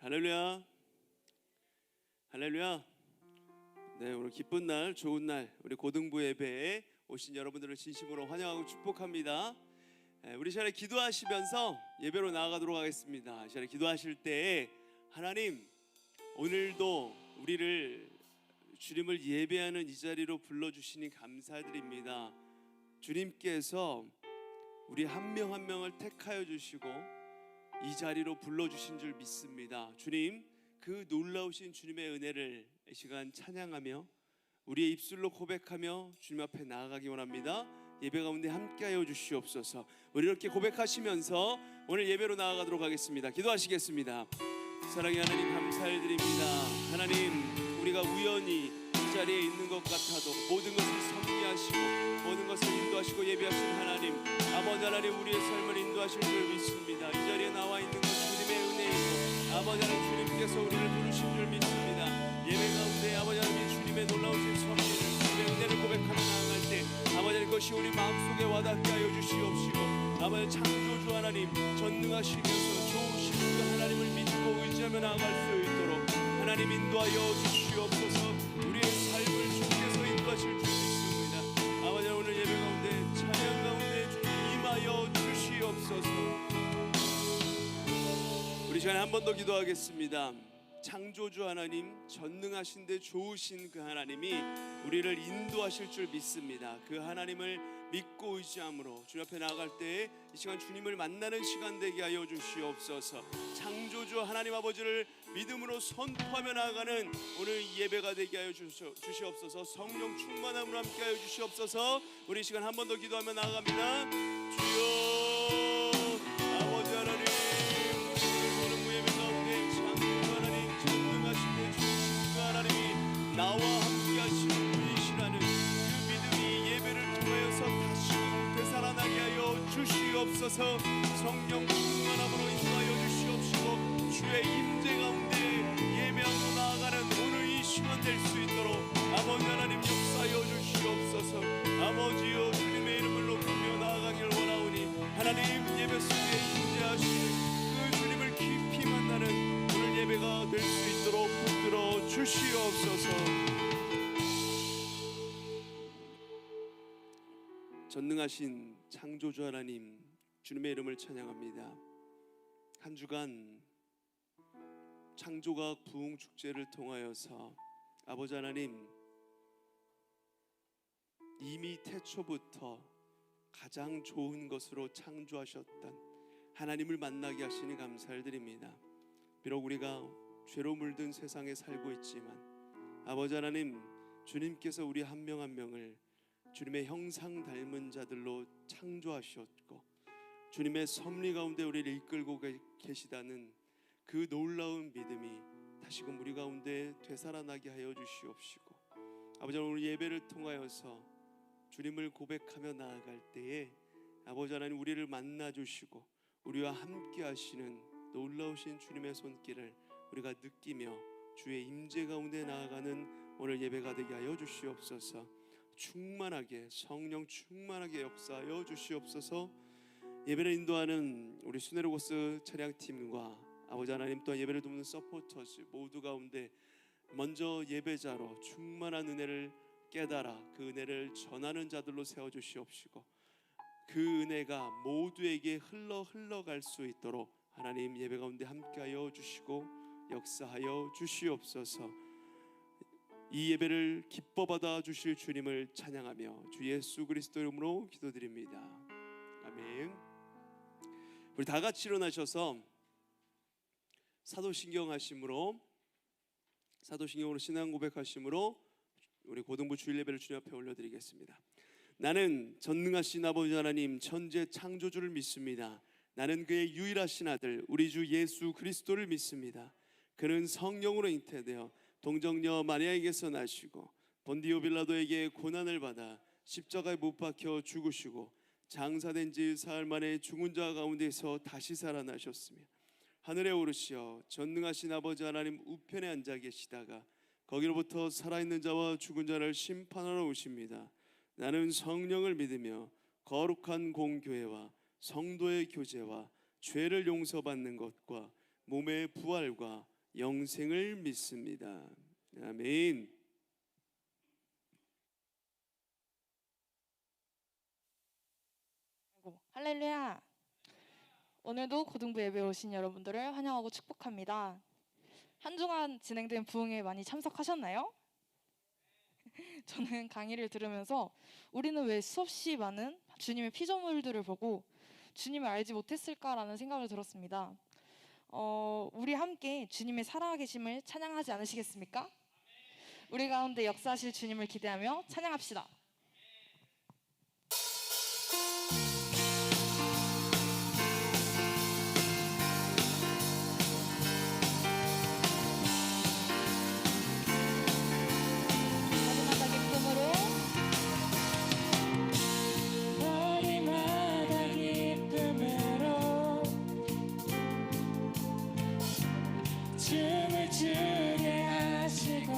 할렐루야. 할렐루야. 네, 오늘 기쁜 날, 좋은 날, 우리 고등부 예배에 오신 여러분들을 진심으로 환영하고 축복합니다. 우리 시간에 기도하시면서 예배로 나아가도록 하겠습니다. 이 시간에 기도하실 때 하나님, 오늘도 우리를 주님을 예배하는 이 자리로 불러주시니 감사드립니다. 주님께서 우리 한 명 한 명을 택하여 주시고 이 자리로 불러주신 줄 믿습니다. 주님, 그 놀라우신 주님의 은혜를 이 시간 찬양하며 우리의 입술로 고백하며 주님 앞에 나아가기 원합니다. 예배 가운데 함께하여 주시옵소서. 우리 이렇게 고백하시면서 오늘 예배로 나아가도록 하겠습니다. 기도하시겠습니다. 사랑의 하나님, 감사드립니다. 하나님, 우리가 우연히 이 자리에 있는 것 같아도 모든 것을 섭리하시고 모든 것을 인도하시고 예배하신 하나님, 아버지 하나님, 우리의 삶을 인도하실 줄 믿습니다. 이 자리에 나와 있는 것 주님의 은혜이고 아버지 하나님, 주님께서 우리를 부르신 줄 믿습니다. 예배 가운데 아버지 하나님, 주님의 놀라우신 섭리를, 주님의 은혜를 고백하며 나아갈 때 아버지 하나님, 그것이 우리 마음속에 와닿게 하여 주시옵시고 아버지 창조주 하나님, 전능하시면서 좋으신 그 하나님을 믿고 의지하며 나아갈 수 있도록 하나님 인도하여 주시옵소서. 우리의 삶을 주께서 인도하실 줄 믿습니다. 아버지, 오늘 예배 가운데 찬양 가운데 주님 임하여 주시옵소서. 우리 시간에 한 번 더 기도하겠습니다. 창조주 하나님, 전능하신데 좋으신 그 하나님이 우리를 인도하실 줄 믿습니다. 그 하나님을 믿고 의지함으로 주님 앞에 나아갈 때에 이 시간 주님을 만나는 시간 되게 하여 주시옵소서. 창조주 하나님 아버지를 믿음으로 선포하며 나아가는 오늘 예배가 되게 하여 주시옵소서. 성령 충만함으로 함께 하여 주시옵소서. 우리 이 시간 한 번 더 기도하며 나아갑니다. 주여, 아버지 하나님, 오늘 예배 가운데 창조주 하나님, 전능하신 주신 그 하나님이 나와 함께 하시는 분이시라는 그 믿음이 예배를 통하여서 다시 되살아나게 하여 주시옵소서. 성령 충만함으로 인도하여 주시옵시고 주의 임재 가운데 예배하고 나아가는 오늘 이 시간 될 수 있도록 아버지 하나님 역사하여 주시옵소서. 아버지여, 주님의 이름을 높이며 나아가길 원하오니 하나님, 예배 속에 임재하시는 그 주님을 깊이 만나는 오늘 예배가 될 수 있도록 붙들어 주시옵소서. 전능하신 창조주 하나님, 주님의 이름을 찬양합니다. 한 주간 창조과학 부흥 축제를 통하여서 아버지 하나님, 이미 태초부터 가장 좋은 것으로 창조하셨던 하나님을 만나게 하시니 감사를 드립니다. 비록 우리가 죄로 물든 세상에 살고 있지만 아버지 하나님, 주님께서 우리 한 명 한 명을 주님의 형상 닮은 자들로 창조하셨고 주님의 섭리 가운데 우리를 이끌고 계시다는 그 놀라운 믿음이 다시금 우리 가운데 되살아나게 하여 주시옵시고 아버지, 오늘 예배를 통하여서 주님을 고백하며 나아갈 때에 아버지 하나님, 우리를 만나 주시고 우리와 함께 하시는 놀라우신 주님의 손길을 우리가 느끼며 주의 임재 가운데 나아가는 오늘 예배가 되게 하여 주시옵소서. 충만하게, 성령 충만하게 역사하여 주시옵소서. 예배를 인도하는 우리 수네로고스 찬양팀과 아버지 하나님, 또한 예배를 돕는 서포터즈 모두 가운데 먼저 예배자로 충만한 은혜를 깨달아 그 은혜를 전하는 자들로 세워주시옵시고 그 은혜가 모두에게 흘러갈 수 있도록 하나님, 예배 가운데 함께하여 주시고 역사하여 주시옵소서. 이 예배를 기뻐 받아 주실 주님을 찬양하며 주 예수 그리스도 이름으로 기도드립니다. 아멘. 우리 다 같이 일어나셔서 사도신경으로 신앙 고백하심으로 우리 고등부 주일 예배를 주님 앞에 올려드리겠습니다. 나는 전능하신 아버지 하나님, 천재 창조주를 믿습니다. 나는 그의 유일하신 아들 우리 주 예수 그리스도를 믿습니다. 그는 성령으로 잉태되어 동정녀 마리아에게서 나시고 본디오 빌라도에게 고난을 받아 십자가에 못 박혀 죽으시고 장사된 지 사흘 만에 죽은 자 가운데서 다시 살아나셨으며 하늘에 오르시어 전능하신 아버지 하나님 우편에 앉아 계시다가 거기로부터 살아있는 자와 죽은 자를 심판하러 오십니다. 나는 성령을 믿으며 거룩한 공교회와 성도의 교제와 죄를 용서받는 것과 몸의 부활과 영생을 믿습니다. 아멘. 할렐루야. 오늘도 고등부 예배에 오신 여러분들을 환영하고 축복합니다. 한 주간 진행된 부흥에 많이 참석하셨나요? 저는 강의를 들으면서 우리는 왜 수없이 많은 주님의 피조물들을 보고 주님을 알지 못했을까라는 생각을 들었습니다. 우리 함께 주님의 살아계심을 찬양하지 않으시겠습니까? 우리 가운데 역사하실 주님을 기대하며 찬양합시다. 춤을 추게 하시고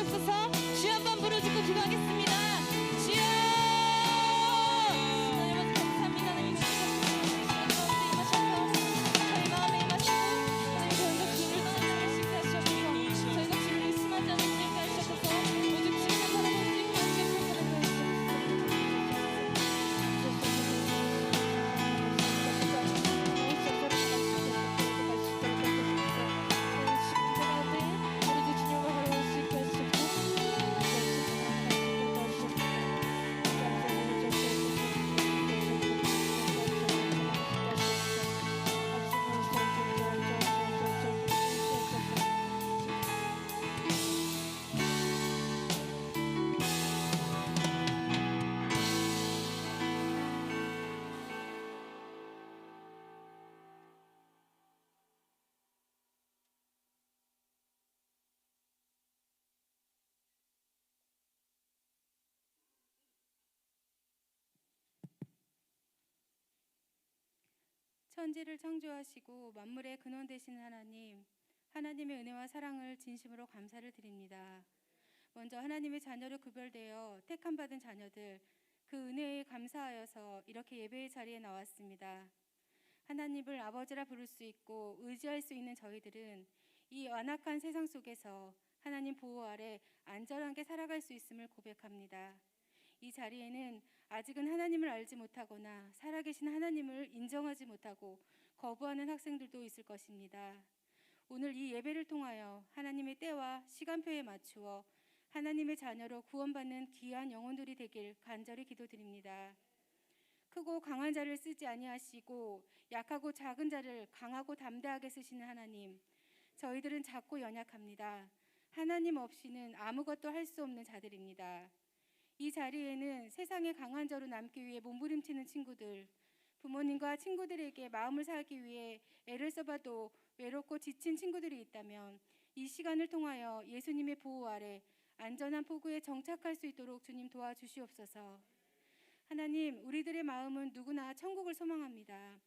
주시옵소서. 주여 한번 부르짖고 기도하겠습니다. 주여 하나님 감사합니다. 하나님 저희 마음에 임하시고 하나님 저희가 주를 떠나지 않게 하시옵소서. 저희가 주를 의심하지 않게 하시옵소서. 오직 주님을 바라볼 수 있게 천지를 창조하시고 만물의 근원 되시는 하나님, 하나님의 은혜와 사랑을 진심으로 감사를 드립니다. 먼저 하나님의 자녀로 구별되어 택함 받은 자녀들, 그 은혜에 감사하여서 이렇게 예배의 자리에 나왔습니다. 하나님을 아버지라 부를 수 있고 의지할 수 있는 저희들은 이 완악한 세상 속에서 하나님 보호 아래 안전하게 살아갈 수 있음을 고백합니다. 이 자리에는 아직은 하나님을 알지 못하거나 살아계신 하나님을 인정하지 못하고 거부하는 학생들도 있을 것입니다. 오늘 이 예배를 통하여 하나님의 때와 시간표에 맞추어 하나님의 자녀로 구원받는 귀한 영혼들이 되길 간절히 기도드립니다. 크고 강한 자를 쓰지 아니하시고 약하고 작은 자를 강하고 담대하게 쓰시는 하나님, 저희들은 작고 연약합니다. 하나님 없이는 아무것도 할 수 없는 자들입니다. 이 자리에는 세상에 강한 자로 남기 위해 몸부림치는 친구들, 부모님과 친구들에게 마음을 사기 위해 애를 써봐도 외롭고 지친 친구들이 있다면 이 시간을 통하여 예수님의 보호 아래 안전한 포구에 정착할 수 있도록 주님 도와주시옵소서. 하나님, 우리들의 마음은 누구나 천국을 소망합니다.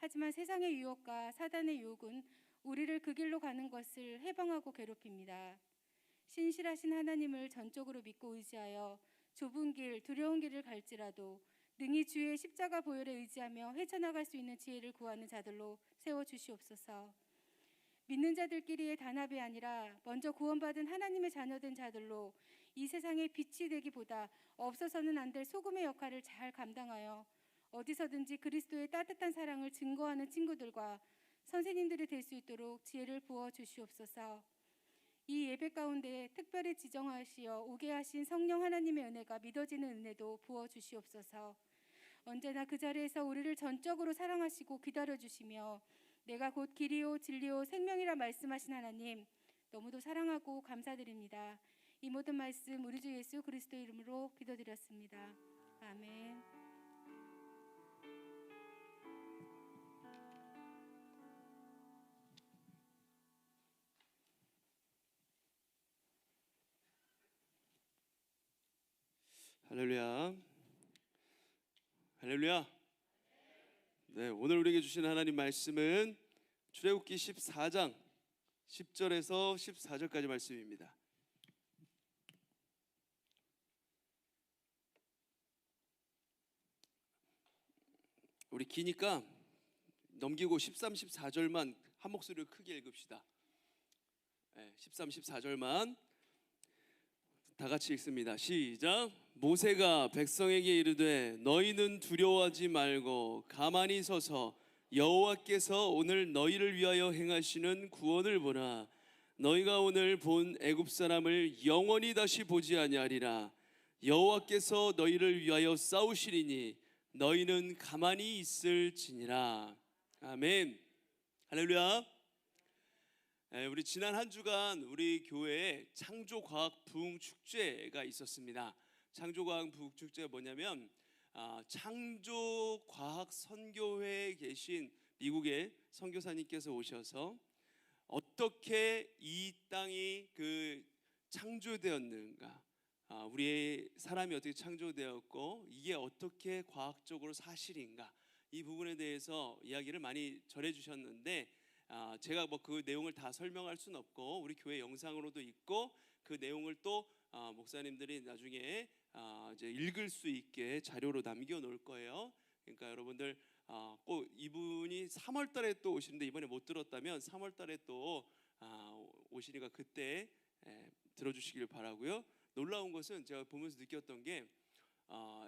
하지만 세상의 유혹과 사단의 유혹은 우리를 그 길로 가는 것을 해방하고 괴롭힙니다. 신실하신 하나님을 전적으로 믿고 의지하여 좁은 길, 두려운 길을 갈지라도 능히 주의 십자가 보혈에 의지하며 헤쳐나갈 수 있는 지혜를 구하는 자들로 세워주시옵소서. 믿는 자들끼리의 단합이 아니라 먼저 구원받은 하나님의 자녀된 자들로 이 세상의 빛이 되기보다 없어서는 안 될 소금의 역할을 잘 감당하여 어디서든지 그리스도의 따뜻한 사랑을 증거하는 친구들과 선생님들이 될 수 있도록 지혜를 부어 주시옵소서. 이 예배 가운데 특별히 지정하시어 오게 하신 성령 하나님의 은혜가 믿어지는 은혜도 부어 주시옵소서. 언제나 그 자리에서 우리를 전적으로 사랑하시고 기다려주시며 내가 곧 길이요 진리요 생명이라 말씀하신 하나님, 너무도 사랑하고 감사드립니다. 이 모든 말씀 우리 주 예수 그리스도 이름으로 기도드렸습니다. 아멘. 할렐루야. 할렐루야. 네, 오늘 우리에게 주신 하나님 말씀은 출애굽기 14장 10절에서 14절까지 말씀입니다. 우리 기니까 넘기고 13, 14절만 한 목소리로 크게 읽읍시다. 네, 13, 14절만 다 같이 읽습니다. 시작. 모세가 백성에게 이르되 너희는 두려워하지 말고 가만히 서서 여호와께서 오늘 너희를 위하여 행하시는 구원을 보라. 너희가 오늘 본 애굽 사람을 영원히 다시 보지 아니하리라. 여호와께서 너희를 위하여 싸우시리니 너희는 가만히 있을지니라. 아멘. 할렐루야. 우리 지난 한 주간 우리 교회에 창조과학 부흥 축제가 있었습니다. 창조과학 부흥 축제가 뭐냐면 창조과학 선교회에 계신 미국의 선교사님께서 오셔서 어떻게 이 땅이 그 창조되었는가, 우리의 사람이 어떻게 창조되었고 이게 어떻게 과학적으로 사실인가, 이 부분에 대해서 이야기를 많이 전해주셨는데 제가 뭐 그 내용을 다 설명할 수는 없고 우리 교회 영상으로도 있고 그 내용을 또 목사님들이 나중에 이제 읽을 수 있게 자료로 남겨 놓을 거예요. 그러니까 여러분들 꼭 이분이 3월 달에 또 오시는데 이번에 못 들었다면 3월 달에 또 오시니까 그때 들어주시길 바라고요. 놀라운 것은 제가 보면서 느꼈던 게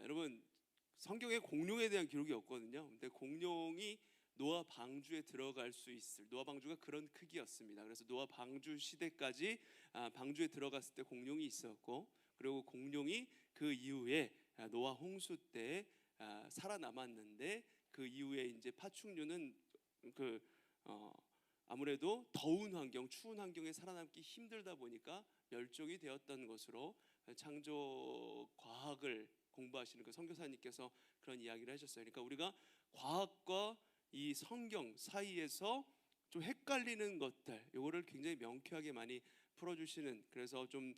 여러분 성경에 공룡에 대한 기록이 없거든요. 근데 공룡이 노아 방주에 들어갈 수 있을, 노아 방주가 그런 크기였습니다. 그래서 노아 방주 시대까지 방주에 들어갔을 때 공룡이 있었고, 그리고 공룡이 그 이후에 노아 홍수 때 살아남았는데, 그 이후에 이제 파충류는 아무래도 더운 환경, 추운 환경에 살아남기 힘들다 보니까 멸종이 되었던 것으로 창조 과학을 공부하시는 그 선교사님께서 그런 이야기를 하셨어요. 그러니까 우리가 과학과 이 성경 사이에서 좀 헷갈리는 것들, 요거를 굉장히 명쾌하게 많이 풀어주시는, 그래서 좀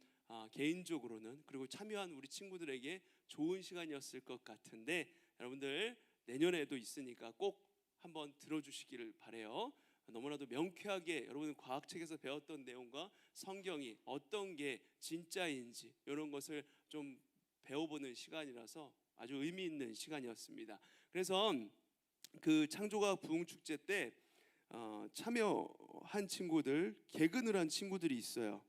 개인적으로는, 그리고 참여한 우리 친구들에게 좋은 시간이었을 것 같은데, 여러분들 내년에도 있으니까 꼭 한번 들어주시기를 바래요. 너무나도 명쾌하게 여러분 과학책에서 배웠던 내용과 성경이 어떤 게 진짜인지 이런 것을 좀 배워보는 시간이라서 아주 의미 있는 시간이었습니다. 그래서 그 창조과학 부흥축제 때 참여한 친구들, 개근을 한 친구들이 있어요.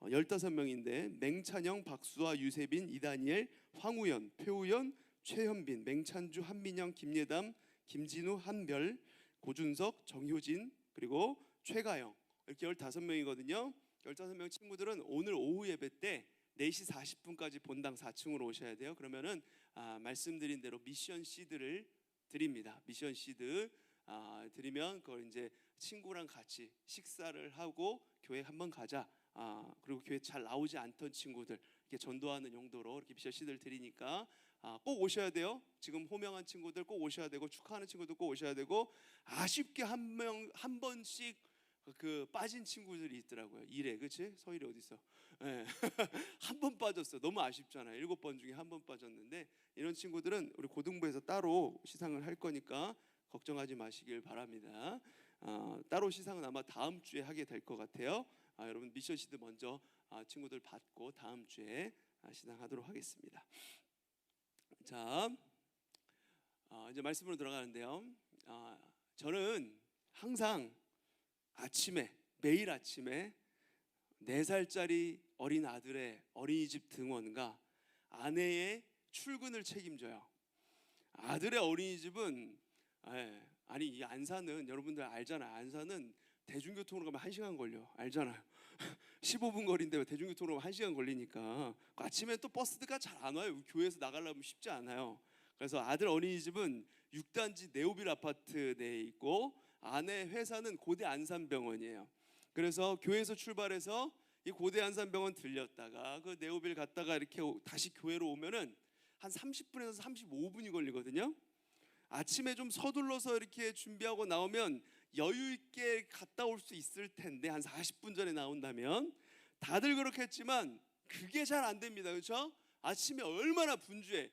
15명인데 맹찬영, 박수아, 유세빈, 이다니엘, 황우연, 표우연, 최현빈, 맹찬주, 한민영, 김예담, 김진우, 한별, 고준석, 정효진, 그리고 최가영, 이렇게 15명이거든요. 15명 친구들은 오늘 오후 예배 때 4시 40분까지 본당 4층으로 오셔야 돼요. 그러면은 말씀드린 대로 미션 시드를 드립니다. 미션 시드 드리면 그걸 이제 친구랑 같이 식사를 하고 교회 한번 가자. 그리고 교회 잘 나오지 않던 친구들 이렇게 전도하는 용도로 이렇게 미션 시드를 드리니까 꼭 오셔야 돼요. 지금 호명한 친구들 꼭 오셔야 되고, 축하하는 친구들 꼭 오셔야 되고, 아쉽게 한 번씩 그 빠진 친구들이 있더라고요. 일에, 그렇지? 서일이 어디 있어? 네. 한 번 빠졌어. 너무 아쉽잖아요. 7번 중에 한 번 빠졌는데, 이런 친구들은 우리 고등부에서 따로 시상을 할 거니까 걱정하지 마시길 바랍니다. 따로 시상은 아마 다음 주에 하게 될 것 같아요. 여러분 미션 시드 먼저 친구들 받고 다음 주에 시상하도록 하겠습니다. 자, 이제 말씀으로 들어가는데요. 저는 항상 매일 아침에 4살짜리 어린 아들의 어린이집 등원과 아내의 출근을 책임져요. 아들의 어린이집은 아니 이 안산은 여러분들 알잖아요. 안산은 대중교통으로 가면 1시간 걸려. 알잖아요. 15분 거리인데 대중교통으로 가면 1시간 걸리니까 아침에 또 버스가 잘 안 와요. 교회에서 나가려면 쉽지 않아요. 그래서 아들 어린이집은 6단지 네오빌 아파트 내에 있고, 아내 회사는 고대 안산병원이에요. 그래서 교회에서 출발해서 이 고대 안산병원 들렸다가 그 네오빌 갔다가 이렇게 다시 교회로 오면은 한 30분에서 35분이 걸리거든요. 아침에 좀 서둘러서 이렇게 준비하고 나오면 여유 있게 갔다 올 수 있을 텐데, 한 40분 전에 나온다면. 다들 그렇겠지만 그게 잘 안 됩니다. 그렇죠? 아침에 얼마나 분주해.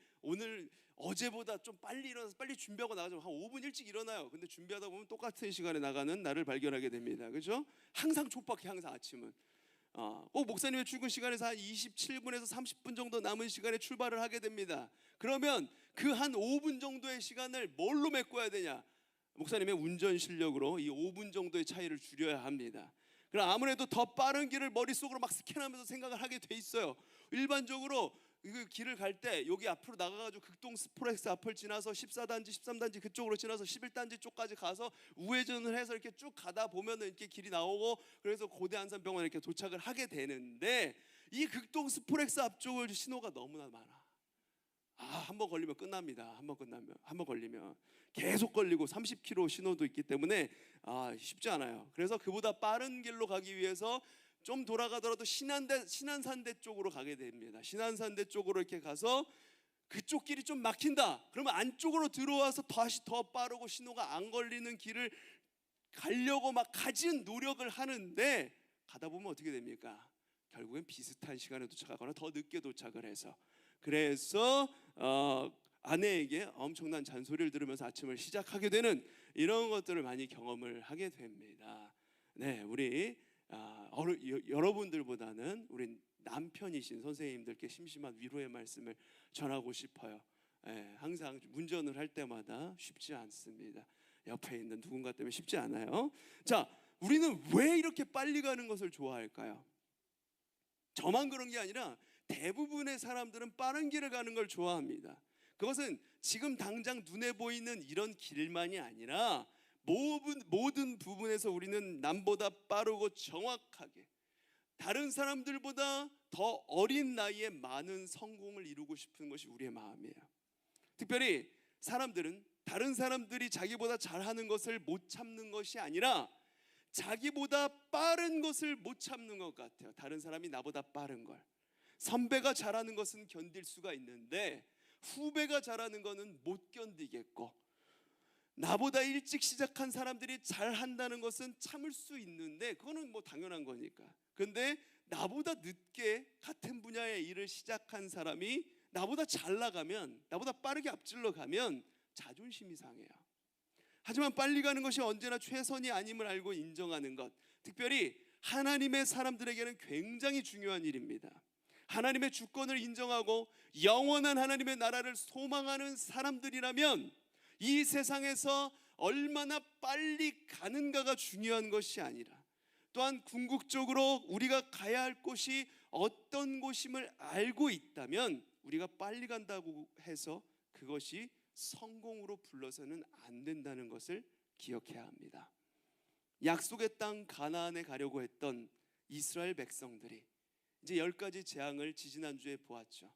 어제보다 좀 빨리 일어나서 빨리 준비하고 나가죠. 한 5분 일찍 일어나요. 근데 준비하다 보면 똑같은 시간에 나가는 나를 발견하게 됩니다. 그렇죠? 항상 촉박해. 항상 아침은. 꼭 목사님의 출근 시간에서 한 27분에서 30분 정도 남은 시간에 출발을 하게 됩니다. 그러면 그 한 5분 정도의 시간을 뭘로 메꿔야 되냐? 목사님의 운전 실력으로 이 5분 정도의 차이를 줄여야 합니다. 그럼 아무래도 더 빠른 길을 머릿속으로 막 스캔하면서 생각을 하게 돼 있어요. 일반적으로 그 길을 갈 때 여기 앞으로 나가가지고 극동 스프렉스 앞을 지나서 14단지, 13단지 그쪽으로 지나서 11단지 쪽까지 가서 우회전을 해서 이렇게 쭉 가다 보면은 이렇게 길이 나오고, 그래서 고대 안산병원에 이렇게 도착을 하게 되는데, 이 극동 스프렉스 앞쪽을 신호가 너무나 많아. 한 번 걸리면 끝납니다. 한 번 걸리면 계속 걸리고 30km 신호도 있기 때문에 쉽지 않아요. 그래서 그보다 빠른 길로 가기 위해서 좀 돌아가더라도 신안산대 쪽으로 가게 됩니다. 신안산대 쪽으로 이렇게 가서 그쪽 길이 좀 막힌다. 그러면 안쪽으로 들어와서 다시 더 빠르고 신호가 안 걸리는 길을 가려고 막 가진 노력을 하는데, 가다 보면 어떻게 됩니까? 결국엔 비슷한 시간에 도착하거나 더 늦게 도착을 해서, 그래서 아내에게 엄청난 잔소리를 들으면서 아침을 시작하게 되는 이런 것들을 많이 경험을 하게 됩니다. 네, 우리 여러분들보다는 우리 남편이신 선생님들께 심심한 위로의 말씀을 전하고 싶어요. 항상 운전을 할 때마다 쉽지 않습니다. 옆에 있는 누군가 때문에 쉽지 않아요. 자, 우리는 왜 이렇게 빨리 가는 것을 좋아할까요? 저만 그런 게 아니라 대부분의 사람들은 빠른 길을 가는 걸 좋아합니다. 그것은 지금 당장 눈에 보이는 이런 길만이 아니라 모든 부분에서 우리는 남보다 빠르고 정확하게 다른 사람들보다 더 어린 나이에 많은 성공을 이루고 싶은 것이 우리의 마음이에요. 특별히 사람들은 다른 사람들이 자기보다 잘하는 것을 못 참는 것이 아니라 자기보다 빠른 것을 못 참는 것 같아요. 다른 사람이 나보다 빠른 걸. 선배가 잘하는 것은 견딜 수가 있는데 후배가 잘하는 것은 못 견디겠고, 나보다 일찍 시작한 사람들이 잘한다는 것은 참을 수 있는데 그거는 뭐 당연한 거니까. 그런데 나보다 늦게 같은 분야의 일을 시작한 사람이 나보다 잘 나가면, 나보다 빠르게 앞질러 가면 자존심이 상해요. 하지만 빨리 가는 것이 언제나 최선이 아님을 알고 인정하는 것, 특별히 하나님의 사람들에게는 굉장히 중요한 일입니다. 하나님의 주권을 인정하고 영원한 하나님의 나라를 소망하는 사람들이라면 이 세상에서 얼마나 빨리 가는가가 중요한 것이 아니라, 또한 궁극적으로 우리가 가야 할 곳이 어떤 곳임을 알고 있다면 우리가 빨리 간다고 해서 그것이 성공으로 불러서는 안 된다는 것을 기억해야 합니다. 약속의 땅 가나안에 가려고 했던 이스라엘 백성들이 이제 10가지 재앙을 지지난주에 보았죠.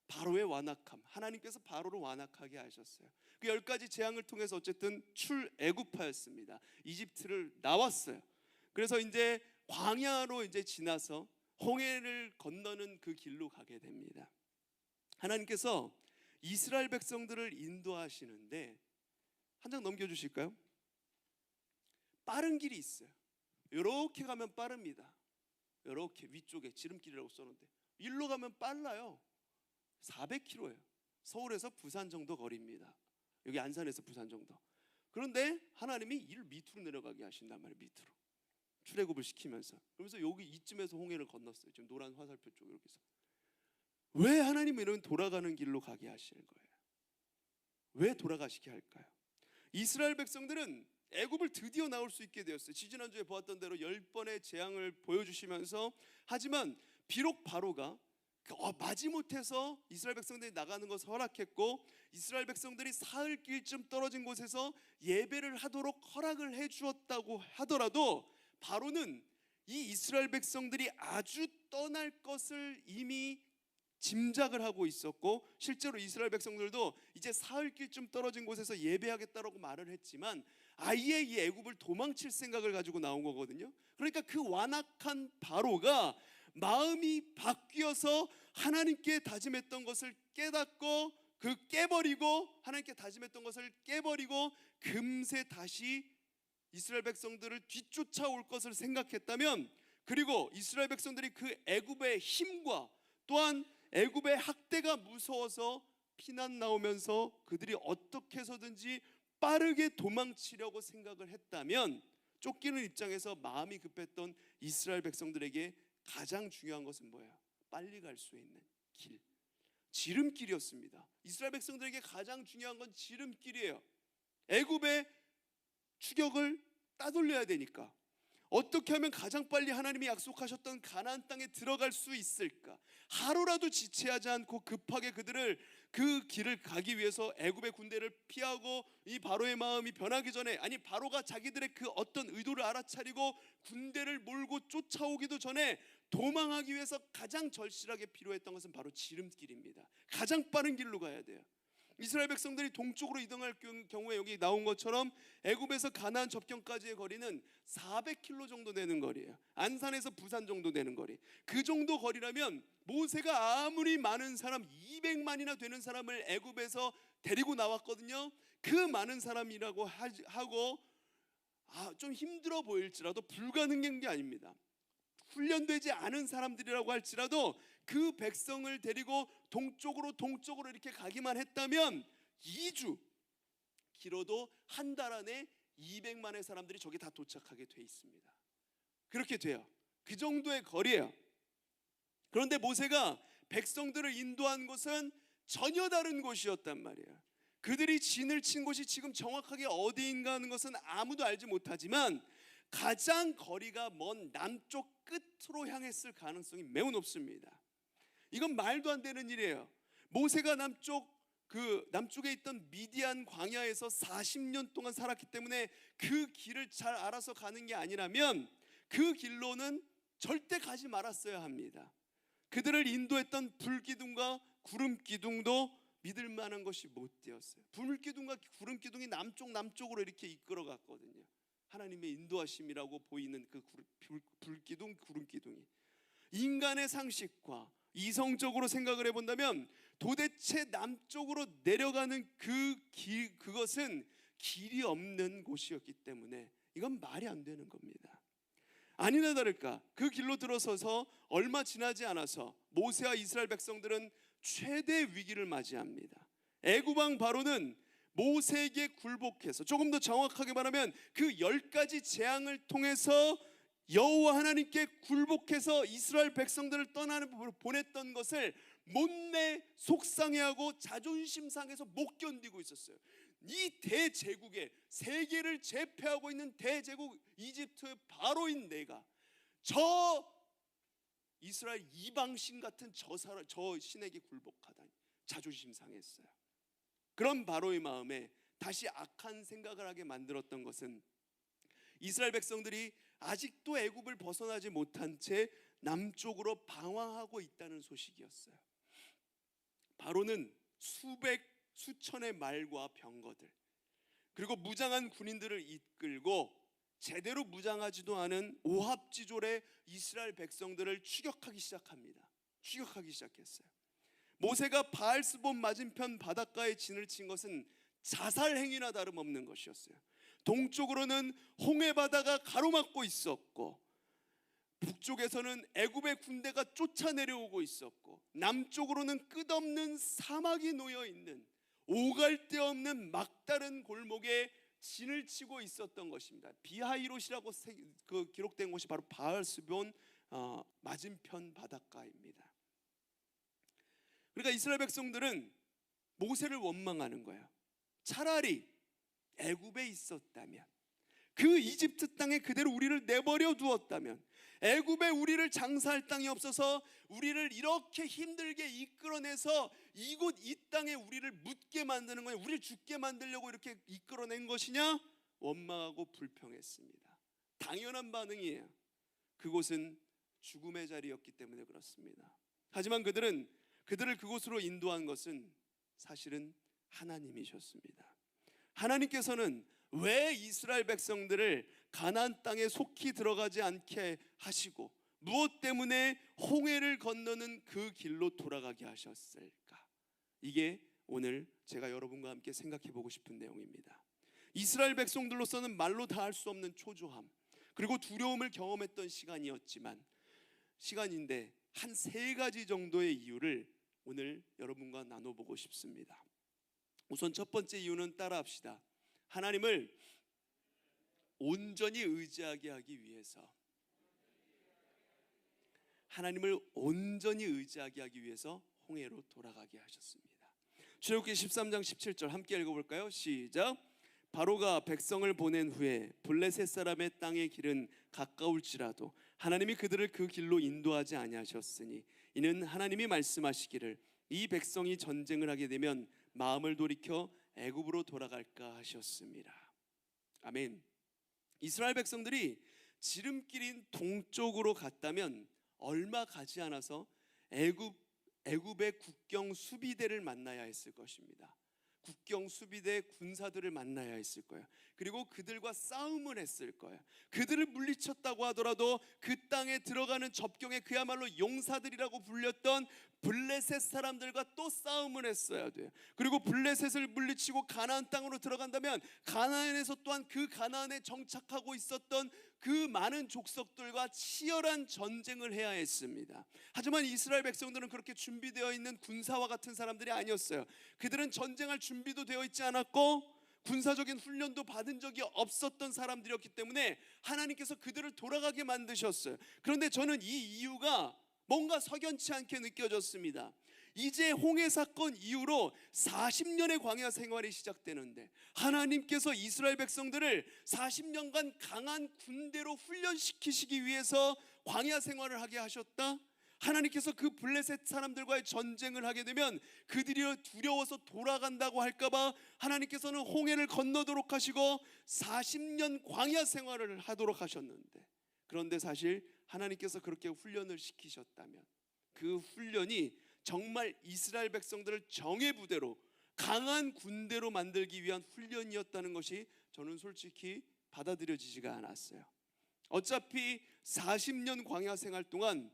바로의 완악함, 하나님께서 바로를 완악하게 하셨어요. 그 10가지 재앙을 통해서 어쨌든 출애굽하였습니다. 이집트를 나왔어요. 그래서 이제 광야로 이제 지나서 홍해를 건너는 그 길로 가게 됩니다. 하나님께서 이스라엘 백성들을 인도하시는데, 한 장 넘겨주실까요? 빠른 길이 있어요. 이렇게 가면 빠릅니다. 이렇게 위쪽에 지름길이라고 써놓은데 일로 가면 빨라요. 400km예요. 서울에서 부산 정도 거리입니다. 여기 안산에서 부산 정도. 그런데 하나님이 이를 밑으로 내려가게 하신단 말이에요. 밑으로 출애굽을 시키면서. 그러면서 여기 이쯤에서 홍해를 건넜어요. 지금 노란 화살표 쪽 이렇게 해서. 왜 하나님은 이런 돌아가는 길로 가게 하시는 거예요? 왜 돌아가시게 할까요? 이스라엘 백성들은 애굽을 드디어 나올 수 있게 되었어요. 지지난주에 보았던 대로 10번의 재앙을 보여주시면서, 하지만 비록 바로가 마지못해서 이스라엘 백성들이 나가는 것을 허락했고, 이스라엘 백성들이 사흘길쯤 떨어진 곳에서 예배를 하도록 허락을 해주었다고 하더라도 바로는 이 이스라엘 백성들이 아주 떠날 것을 이미 짐작을 하고 있었고, 실제로 이스라엘 백성들도 이제 사흘길쯤 떨어진 곳에서 예배하겠다라고 말을 했지만 아예 이 애굽을 도망칠 생각을 가지고 나온 거거든요. 그러니까 그 완악한 바로가 마음이 바뀌어서 하나님께 다짐했던 것을 깨닫고 깨버리고, 하나님께 다짐했던 것을 깨버리고 금세 다시 이스라엘 백성들을 뒤쫓아올 것을 생각했다면, 그리고 이스라엘 백성들이 그 애굽의 힘과 또한 애굽의 학대가 무서워서 피난 나오면서 그들이 어떻게 해서든지 빠르게 도망치려고 생각을 했다면, 쫓기는 입장에서 마음이 급했던 이스라엘 백성들에게 가장 중요한 것은 뭐예요? 빨리 갈 수 있는 길, 지름길이었습니다. 이스라엘 백성들에게 가장 중요한 건 지름길이에요. 애굽의 추격을 따돌려야 되니까 어떻게 하면 가장 빨리 하나님이 약속하셨던 가나안 땅에 들어갈 수 있을까? 하루라도 지체하지 않고 급하게 그들을 그 길을 가기 위해서 애굽의 군대를 피하고, 이 바로의 마음이 변하기 전에, 아니 바로가 자기들의 그 어떤 의도를 알아차리고 군대를 몰고 쫓아오기도 전에 도망하기 위해서 가장 절실하게 필요했던 것은 바로 지름길입니다. 가장 빠른 길로 가야 돼요. 이스라엘 백성들이 동쪽으로 이동할 경우에 여기 나온 것처럼 애굽에서 가나안 접경까지의 거리는 400km 정도 되는 거리예요. 안산에서 부산 정도 되는 거리. 그 정도 거리라면 모세가 아무리 많은 사람 200만이나 되는 사람을 애굽에서 데리고 나왔거든요. 그 많은 사람이라고 하고 좀 힘들어 보일지라도 불가능한 게 아닙니다. 훈련되지 않은 사람들이라고 할지라도 그 백성을 데리고 동쪽으로 이렇게 가기만 했다면 2주, 길어도 한 달 안에 200만의 사람들이 저기 다 도착하게 돼 있습니다. 그렇게 돼요. 그 정도의 거리예요. 그런데 모세가 백성들을 인도한 곳은 전혀 다른 곳이었단 말이에요. 그들이 진을 친 곳이 지금 정확하게 어디인가 하는 것은 아무도 알지 못하지만 가장 거리가 먼 남쪽 끝으로 향했을 가능성이 매우 높습니다. 이건 말도 안 되는 일이에요. 모세가 남쪽에 있던 미디안 광야에서 40년 동안 살았기 때문에 그 길을 잘 알아서 가는 게 아니라면 그 길로는 절대 가지 말았어야 합니다. 그들을 인도했던 불기둥과 구름기둥도 믿을 만한 것이 못 되었어요. 불기둥과 구름기둥이 남쪽으로 이렇게 이끌어 갔거든요. 하나님의 인도하심이라고 보이는 그 불기둥, 구름기둥이 인간의 상식과 이성적으로 생각을 해본다면 도대체 남쪽으로 내려가는 그것은 길이 없는 곳이었기 때문에 이건 말이 안 되는 겁니다. 아니나 다를까 그 길로 들어서서 얼마 지나지 않아서 모세와 이스라엘 백성들은 최대 위기를 맞이합니다. 애굽 왕 바로는 모세에게 굴복해서, 조금 더 정확하게 말하면 그 10가지 재앙을 통해서 여호와 하나님께 굴복해서 이스라엘 백성들을 보냈던 것을 못내 속상해하고 자존심 상해서 못 견디고 있었어요. 이 대제국에 세계를 제패하고 있는 대제국 이집트의 바로인 내가 저 이스라엘 이방신 같은 저 신에게 굴복하다니 자존심 상했어요. 그런 바로의 마음에 다시 악한 생각을 하게 만들었던 것은 이스라엘 백성들이 아직도 애굽을 벗어나지 못한 채 남쪽으로 방황하고 있다는 소식이었어요. 바로는 수천의 말과 병거들 그리고 무장한 군인들을 이끌고 제대로 무장하지도 않은 오합지졸의 이스라엘 백성들을 추격하기 시작했어요. 모세가 바알스본 맞은편 바닷가에 진을 친 것은 자살 행위나 다름없는 것이었어요. 동쪽으로는 홍해 바다가 가로막고 있었고 북쪽에서는 애굽의 군대가 쫓아내려오고 있었고 남쪽으로는 끝없는 사막이 놓여 있는 오갈 데 없는 막다른 골목에 진을 치고 있었던 것입니다. 비하이롯이라고 기록된 곳이 바로 바알스본 맞은편 바닷가입니다. 그러니까 이스라엘 백성들은 모세를 원망하는 거예요. 차라리 애굽에 있었다면, 그 이집트 땅에 그대로 우리를 내버려 두었다면, 애굽에 우리를 장사할 땅이 없어서 우리를 이렇게 힘들게 이끌어내서 이 땅에 우리를 묻게 만드는 거냐, 우리를 죽게 만들려고 이렇게 이끌어낸 것이냐, 원망하고 불평했습니다. 당연한 반응이에요. 그곳은 죽음의 자리였기 때문에 그렇습니다. 하지만 그들을 그곳으로 인도한 것은 사실은 하나님이셨습니다. 하나님께서는 왜 이스라엘 백성들을 가나안 땅에 속히 들어가지 않게 하시고 무엇 때문에 홍해를 건너는 그 길로 돌아가게 하셨을까? 이게 오늘 제가 여러분과 함께 생각해 보고 싶은 내용입니다. 이스라엘 백성들로서는 말로 다 할 수 없는 초조함 그리고 두려움을 경험했던 시간인데 한 3가지 정도의 이유를 오늘 여러분과 나눠보고 싶습니다. 우선 첫 번째 이유는 따라합시다. 하나님을 온전히 의지하게 하기 위해서, 하나님을 온전히 의지하게 하기 위해서 홍해로 돌아가게 하셨습니다. 출애굽기 13장 17절 함께 읽어볼까요? 시작. 바로가 백성을 보낸 후에 블레셋 사람의 땅의 길은 가까울지라도 하나님이 그들을 그 길로 인도하지 아니하셨으니 이는 하나님이 말씀하시기를 이 백성이 전쟁을 하게 되면 마음을 돌이켜 애굽으로 돌아갈까 하셨습니다. 아멘. 이스라엘 백성들이 지름길인 동쪽으로 갔다면 얼마 가지 않아서 애굽의 국경 수비대를 만나야 했을 것입니다. 국경 수비대 군사들을 만나야 했을 거예요. 그리고 그들과 싸움을 했을 거예요. 그들을 물리쳤다고 하더라도 그 땅에 들어가는 접경에 그야말로 용사들이라고 불렸던 블레셋 사람들과 또 싸움을 했어야 돼요. 그리고 블레셋을 물리치고 가나안 땅으로 들어간다면 가나안에서 또한 그 가나안에 정착하고 있었던 그 많은 족속들과 치열한 전쟁을 해야 했습니다. 하지만 이스라엘 백성들은 그렇게 준비되어 있는 군사와 같은 사람들이 아니었어요. 그들은 전쟁할 준비도 되어 있지 않았고 군사적인 훈련도 받은 적이 없었던 사람들이었기 때문에 하나님께서 그들을 돌아가게 만드셨어요. 그런데 저는 이 이유가 뭔가 석연치 않게 느껴졌습니다. 이제 홍해 사건 이후로 40년의 광야 생활이 시작되는데 하나님께서 이스라엘 백성들을 40년간 강한 군대로 훈련시키시기 위해서 광야 생활을 하게 하셨다. 하나님께서 그 블레셋 사람들과의 전쟁을 하게 되면 그들이 두려워서 돌아간다고 할까봐 하나님께서는 홍해를 건너도록 하시고 40년 광야 생활을 하도록 하셨는데, 그런데 사실 하나님께서 그렇게 훈련을 시키셨다면 그 훈련이 정말 이스라엘 백성들을 정예 부대로 강한 군대로 만들기 위한 훈련이었다는 것이 저는 솔직히 받아들여지지가 않았어요. 어차피 40년 광야 생활 동안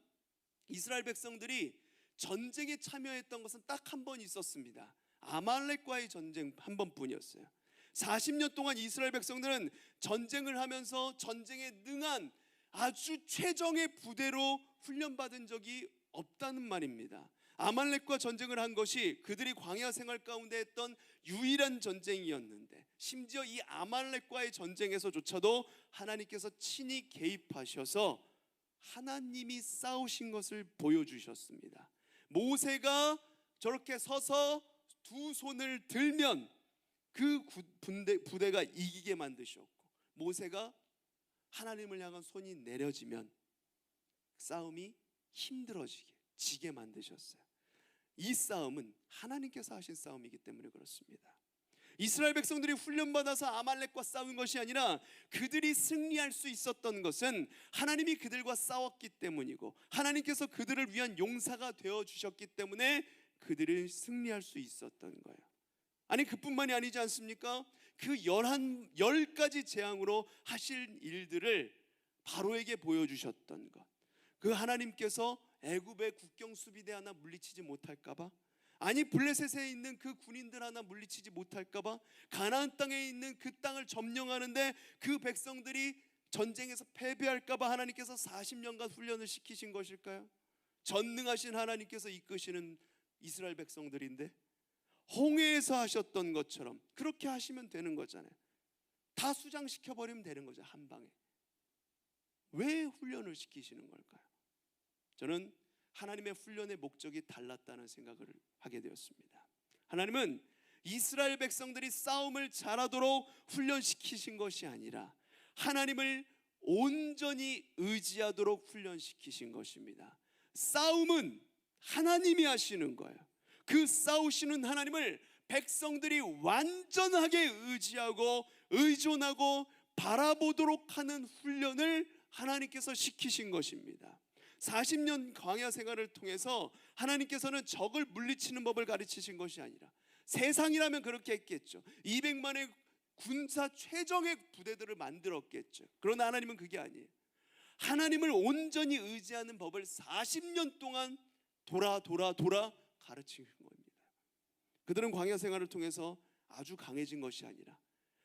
이스라엘 백성들이 전쟁에 참여했던 것은 딱 한 번 있었습니다. 아말렉과의 전쟁 한 번뿐이었어요. 40년 동안 이스라엘 백성들은 전쟁을 하면서 전쟁에 능한 아주 최정의 부대로 훈련받은 적이 없다는 말입니다. 아말렉과 전쟁을 한 것이 그들이 광야 생활 가운데 했던 유일한 전쟁이었는데, 심지어 이 아말렉과의 전쟁에서조차도 하나님께서 친히 개입하셔서 하나님이 싸우신 것을 보여주셨습니다. 모세가 저렇게 서서 두 손을 들면 그 부대가 이기게 만드셨고, 모세가 하나님을 향한 손이 내려지면 싸움이 힘들어지게, 지게 만드셨어요. 이 싸움은 하나님께서 하신 싸움이기 때문에 그렇습니다. 이스라엘 백성들이 훈련받아서 아말렉과 싸운 것이 아니라 그들이 승리할 수 있었던 것은 하나님이 그들과 싸웠기 때문이고 하나님께서 그들을 위한 용사가 되어주셨기 때문에 그들이 승리할 수 있었던 거예요. 아니, 그뿐만이 아니지 않습니까? 그 10가지 재앙으로 하실 일들을 바로에게 보여주셨던 것, 그 하나님께서 애굽의 국경 수비대 하나 물리치지 못할까봐, 아니 블레셋에 있는 그 군인들 하나 물리치지 못할까봐, 가나안 땅에 있는 그 땅을 점령하는데 그 백성들이 전쟁에서 패배할까봐 하나님께서 40년간 훈련을 시키신 것일까요? 전능하신 하나님께서 이끄시는 이스라엘 백성들인데 홍해에서 하셨던 것처럼 그렇게 하시면 되는 거잖아요. 다 수장시켜버리면 되는 거죠, 한 방에. 왜 훈련을 시키시는 걸까요? 저는 하나님의 훈련의 목적이 달랐다는 생각을 하게 되었습니다. 하나님은 이스라엘 백성들이 싸움을 잘하도록 훈련시키신 것이 아니라 하나님을 온전히 의지하도록 훈련시키신 것입니다. 싸움은 하나님이 하시는 거예요. 그 싸우시는 하나님을 백성들이 완전하게 의지하고 의존하고 바라보도록 하는 훈련을 하나님께서 시키신 것입니다. 40년 광야 생활을 통해서 하나님께서는 적을 물리치는 법을 가르치신 것이 아니라, 세상이라면 그렇게 했겠죠. 200만의 군사 최정의 부대들을 만들었겠죠. 그러나 하나님은 그게 아니에요. 하나님을 온전히 의지하는 법을 40년 동안 돌아 가르치신 겁니다. 그들은 광야 생활을 통해서 아주 강해진 것이 아니라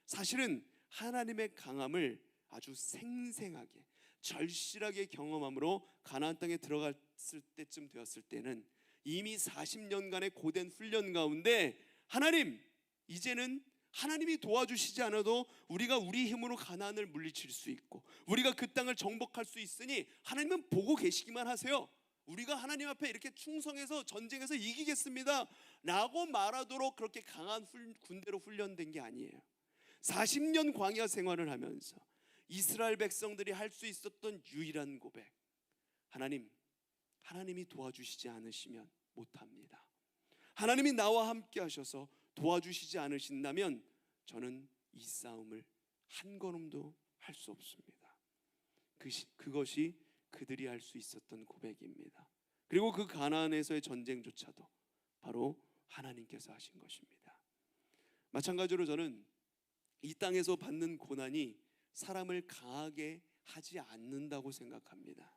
사실은 하나님의 강함을 아주 생생하게 절실하게 경험함으로 가나안 땅에 들어갔을 때쯤 되었을 때는 이미 40년간의 고된 훈련 가운데 하나님, 이제는 하나님이 도와주시지 않아도 우리가 우리 힘으로 가나안을 물리칠 수 있고 우리가 그 땅을 정복할 수 있으니 하나님은 보고 계시기만 하세요. 우리가 하나님 앞에 이렇게 충성해서 전쟁에서 이기겠습니다 라고 말하도록 그렇게 강한 군대로 훈련된 게 아니에요. 40년 광야 생활을 하면서 이스라엘 백성들이 할 수 있었던 유일한 고백, 하나님이 도와주시지 않으시면 못합니다. 하나님이 나와 함께 하셔서 도와주시지 않으신다면 저는 이 싸움을 한 걸음도 할 수 없습니다. 그것이 그들이 할 수 있었던 고백입니다. 그리고 그 가나안에서의 전쟁조차도 바로 하나님께서 하신 것입니다. 마찬가지로 저는 이 땅에서 받는 고난이 사람을 강하게 하지 않는다고 생각합니다.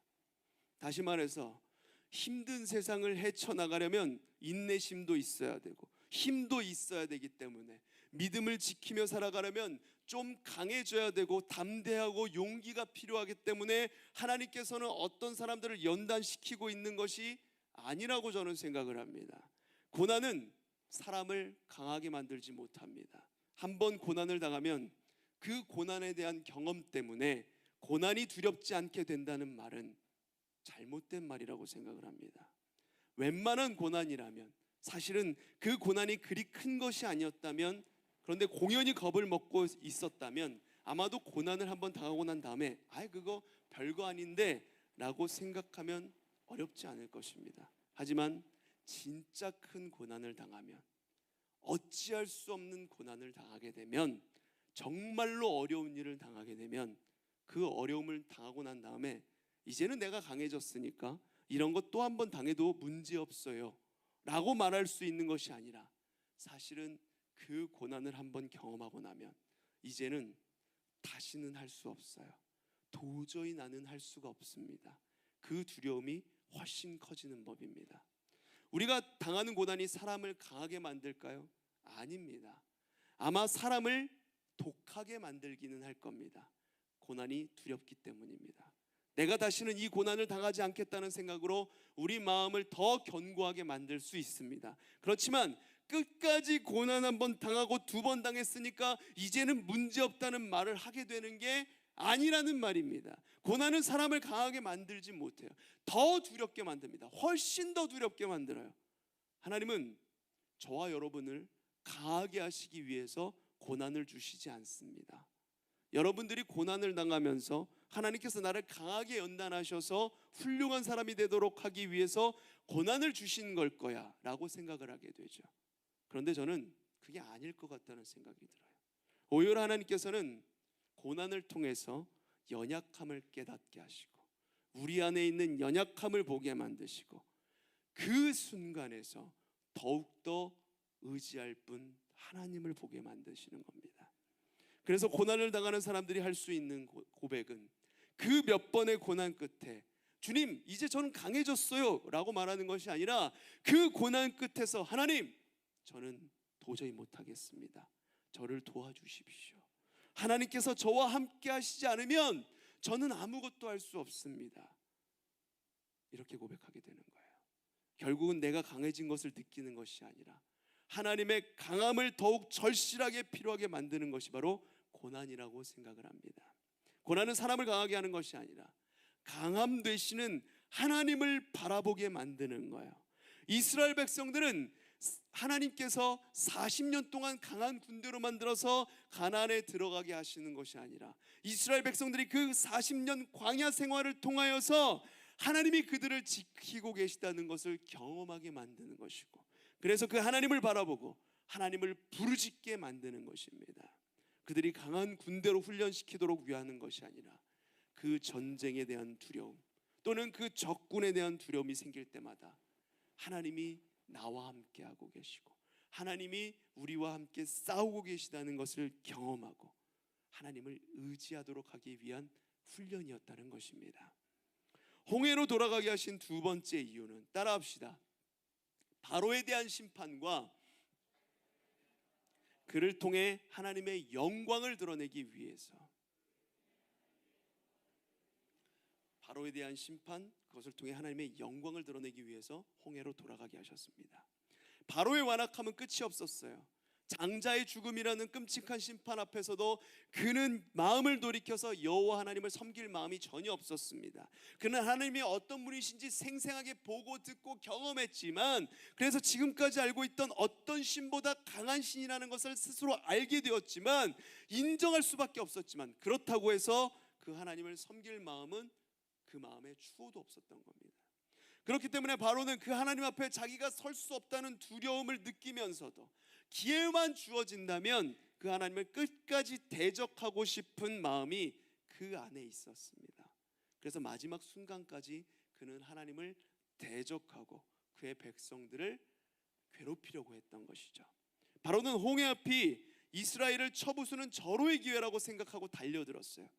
다시 말해서 힘든 세상을 헤쳐나가려면 인내심도 있어야 되고 힘도 있어야 되기 때문에, 믿음을 지키며 살아가려면 좀 강해져야 되고 담대하고 용기가 필요하기 때문에 하나님께서는 어떤 사람들을 연단시키고 있는 것이 아니라고 저는 생각을 합니다. 고난은 사람을 강하게 만들지 못합니다. 한번 고난을 당하면 그 고난에 대한 경험 때문에 고난이 두렵지 않게 된다는 말은 잘못된 말이라고 생각을 합니다. 웬만한 고난이라면, 사실은 그 고난이 그리 큰 것이 아니었다면, 그런데 공연히 겁을 먹고 있었다면 아마도 고난을 한번 당하고 난 다음에 그거 별거 아닌데 라고 생각하면 어렵지 않을 것입니다. 하지만 진짜 큰 고난을 당하면, 어찌할 수 없는 고난을 당하게 되면, 정말로 어려운 일을 당하게 되면 그 어려움을 당하고 난 다음에 이제는 내가 강해졌으니까 이런 것 또 한 번 당해도 문제없어요 라고 말할 수 있는 것이 아니라, 사실은 그 고난을 한번 경험하고 나면 이제는 다시는 할 수 없어요. 도저히 나는 할 수가 없습니다. 그 두려움이 훨씬 커지는 법입니다. 우리가 당하는 고난이 사람을 강하게 만들까요? 아닙니다. 아마 사람을 독하게 만들기는 할 겁니다. 고난이 두렵기 때문입니다. 내가 다시는 이 고난을 당하지 않겠다는 생각으로 우리 마음을 더 견고하게 만들 수 있습니다. 그렇지만 끝까지 고난 한 번 당하고 두 번 당했으니까 이제는 문제없다는 말을 하게 되는 게 아니라는 말입니다. 고난은 사람을 강하게 만들지 못해요. 더 두렵게 만듭니다. 훨씬 더 두렵게 만들어요. 하나님은 저와 여러분을 강하게 하시기 위해서 고난을 주시지 않습니다. 여러분들이 고난을 당하면서 하나님께서 나를 강하게 연단하셔서 훌륭한 사람이 되도록 하기 위해서 고난을 주신 걸 거야 라고 생각을 하게 되죠. 그런데 저는 그게 아닐 것 같다는 생각이 들어요. 오히려 하나님께서는 고난을 통해서 연약함을 깨닫게 하시고, 우리 안에 있는 연약함을 보게 만드시고, 그 순간에서 더욱더 의지할 분 하나님을 보게 만드시는 겁니다. 그래서 고난을 당하는 사람들이 할 수 있는 고백은, 그 몇 번의 고난 끝에 주님 이제 저는 강해졌어요 라고 말하는 것이 아니라, 그 고난 끝에서 하나님 저는 도저히 못하겠습니다. 저를 도와주십시오. 하나님께서 저와 함께 하시지 않으면 저는 아무것도 할 수 없습니다. 이렇게 고백하게 되는 거예요. 결국은 내가 강해진 것을 느끼는 것이 아니라 하나님의 강함을 더욱 절실하게 필요하게 만드는 것이 바로 고난이라고 생각을 합니다. 고난은 사람을 강하게 하는 것이 아니라 강함 되시는 하나님을 바라보게 만드는 거예요. 이스라엘 백성들은 하나님께서 40년 동안 강한 군대로 만들어서 가나안에 들어가게 하시는 것이 아니라, 이스라엘 백성들이 그 40년 광야 생활을 통하여서 하나님이 그들을 지키고 계시다는 것을 경험하게 만드는 것이고, 그래서 그 하나님을 바라보고 하나님을 부르짖게 만드는 것입니다. 그들이 강한 군대로 훈련시키도록 위하는 것이 아니라, 그 전쟁에 대한 두려움 또는 그 적군에 대한 두려움이 생길 때마다 하나님이 나와 함께 하고 계시고, 하나님이 우리와 함께 싸우고 계시다는 것을 경험하고 하나님을 의지하도록 하기 위한 훈련이었다는 것입니다. 홍해로 돌아가게 하신 두 번째 이유는, 따라합시다. 바로에 대한 심판과 그를 통해 하나님의 영광을 드러내기 위해서. 바로에 대한 심판, 그것을 통해 하나님의 영광을 드러내기 위해서 홍해로 돌아가게 하셨습니다. 바로의 완악함은 끝이 없었어요. 장자의 죽음이라는 끔찍한 심판 앞에서도 그는 마음을 돌이켜서 여호와 하나님을 섬길 마음이 전혀 없었습니다. 그는 하나님이 어떤 분이신지 생생하게 보고 듣고 경험했지만, 그래서 지금까지 알고 있던 어떤 신보다 강한 신이라는 것을 스스로 알게 되었지만, 인정할 수밖에 없었지만, 그렇다고 해서 그 하나님을 섬길 마음은 그 마음에 추호도 없었던 겁니다. 그렇기 때문에 바로는 그 하나님 앞에 자기가 설 수 없다는 두려움을 느끼면서도 기회만 주어진다면 그 하나님을 끝까지 대적하고 싶은 마음이 그 안에 있었습니다. 그래서 마지막 순간까지 그는 하나님을 대적하고 그의 백성들을 괴롭히려고 했던 것이죠. 바로는 홍해 앞이 이스라엘을 쳐부수는 절호의 기회라고 생각하고 달려들었어요.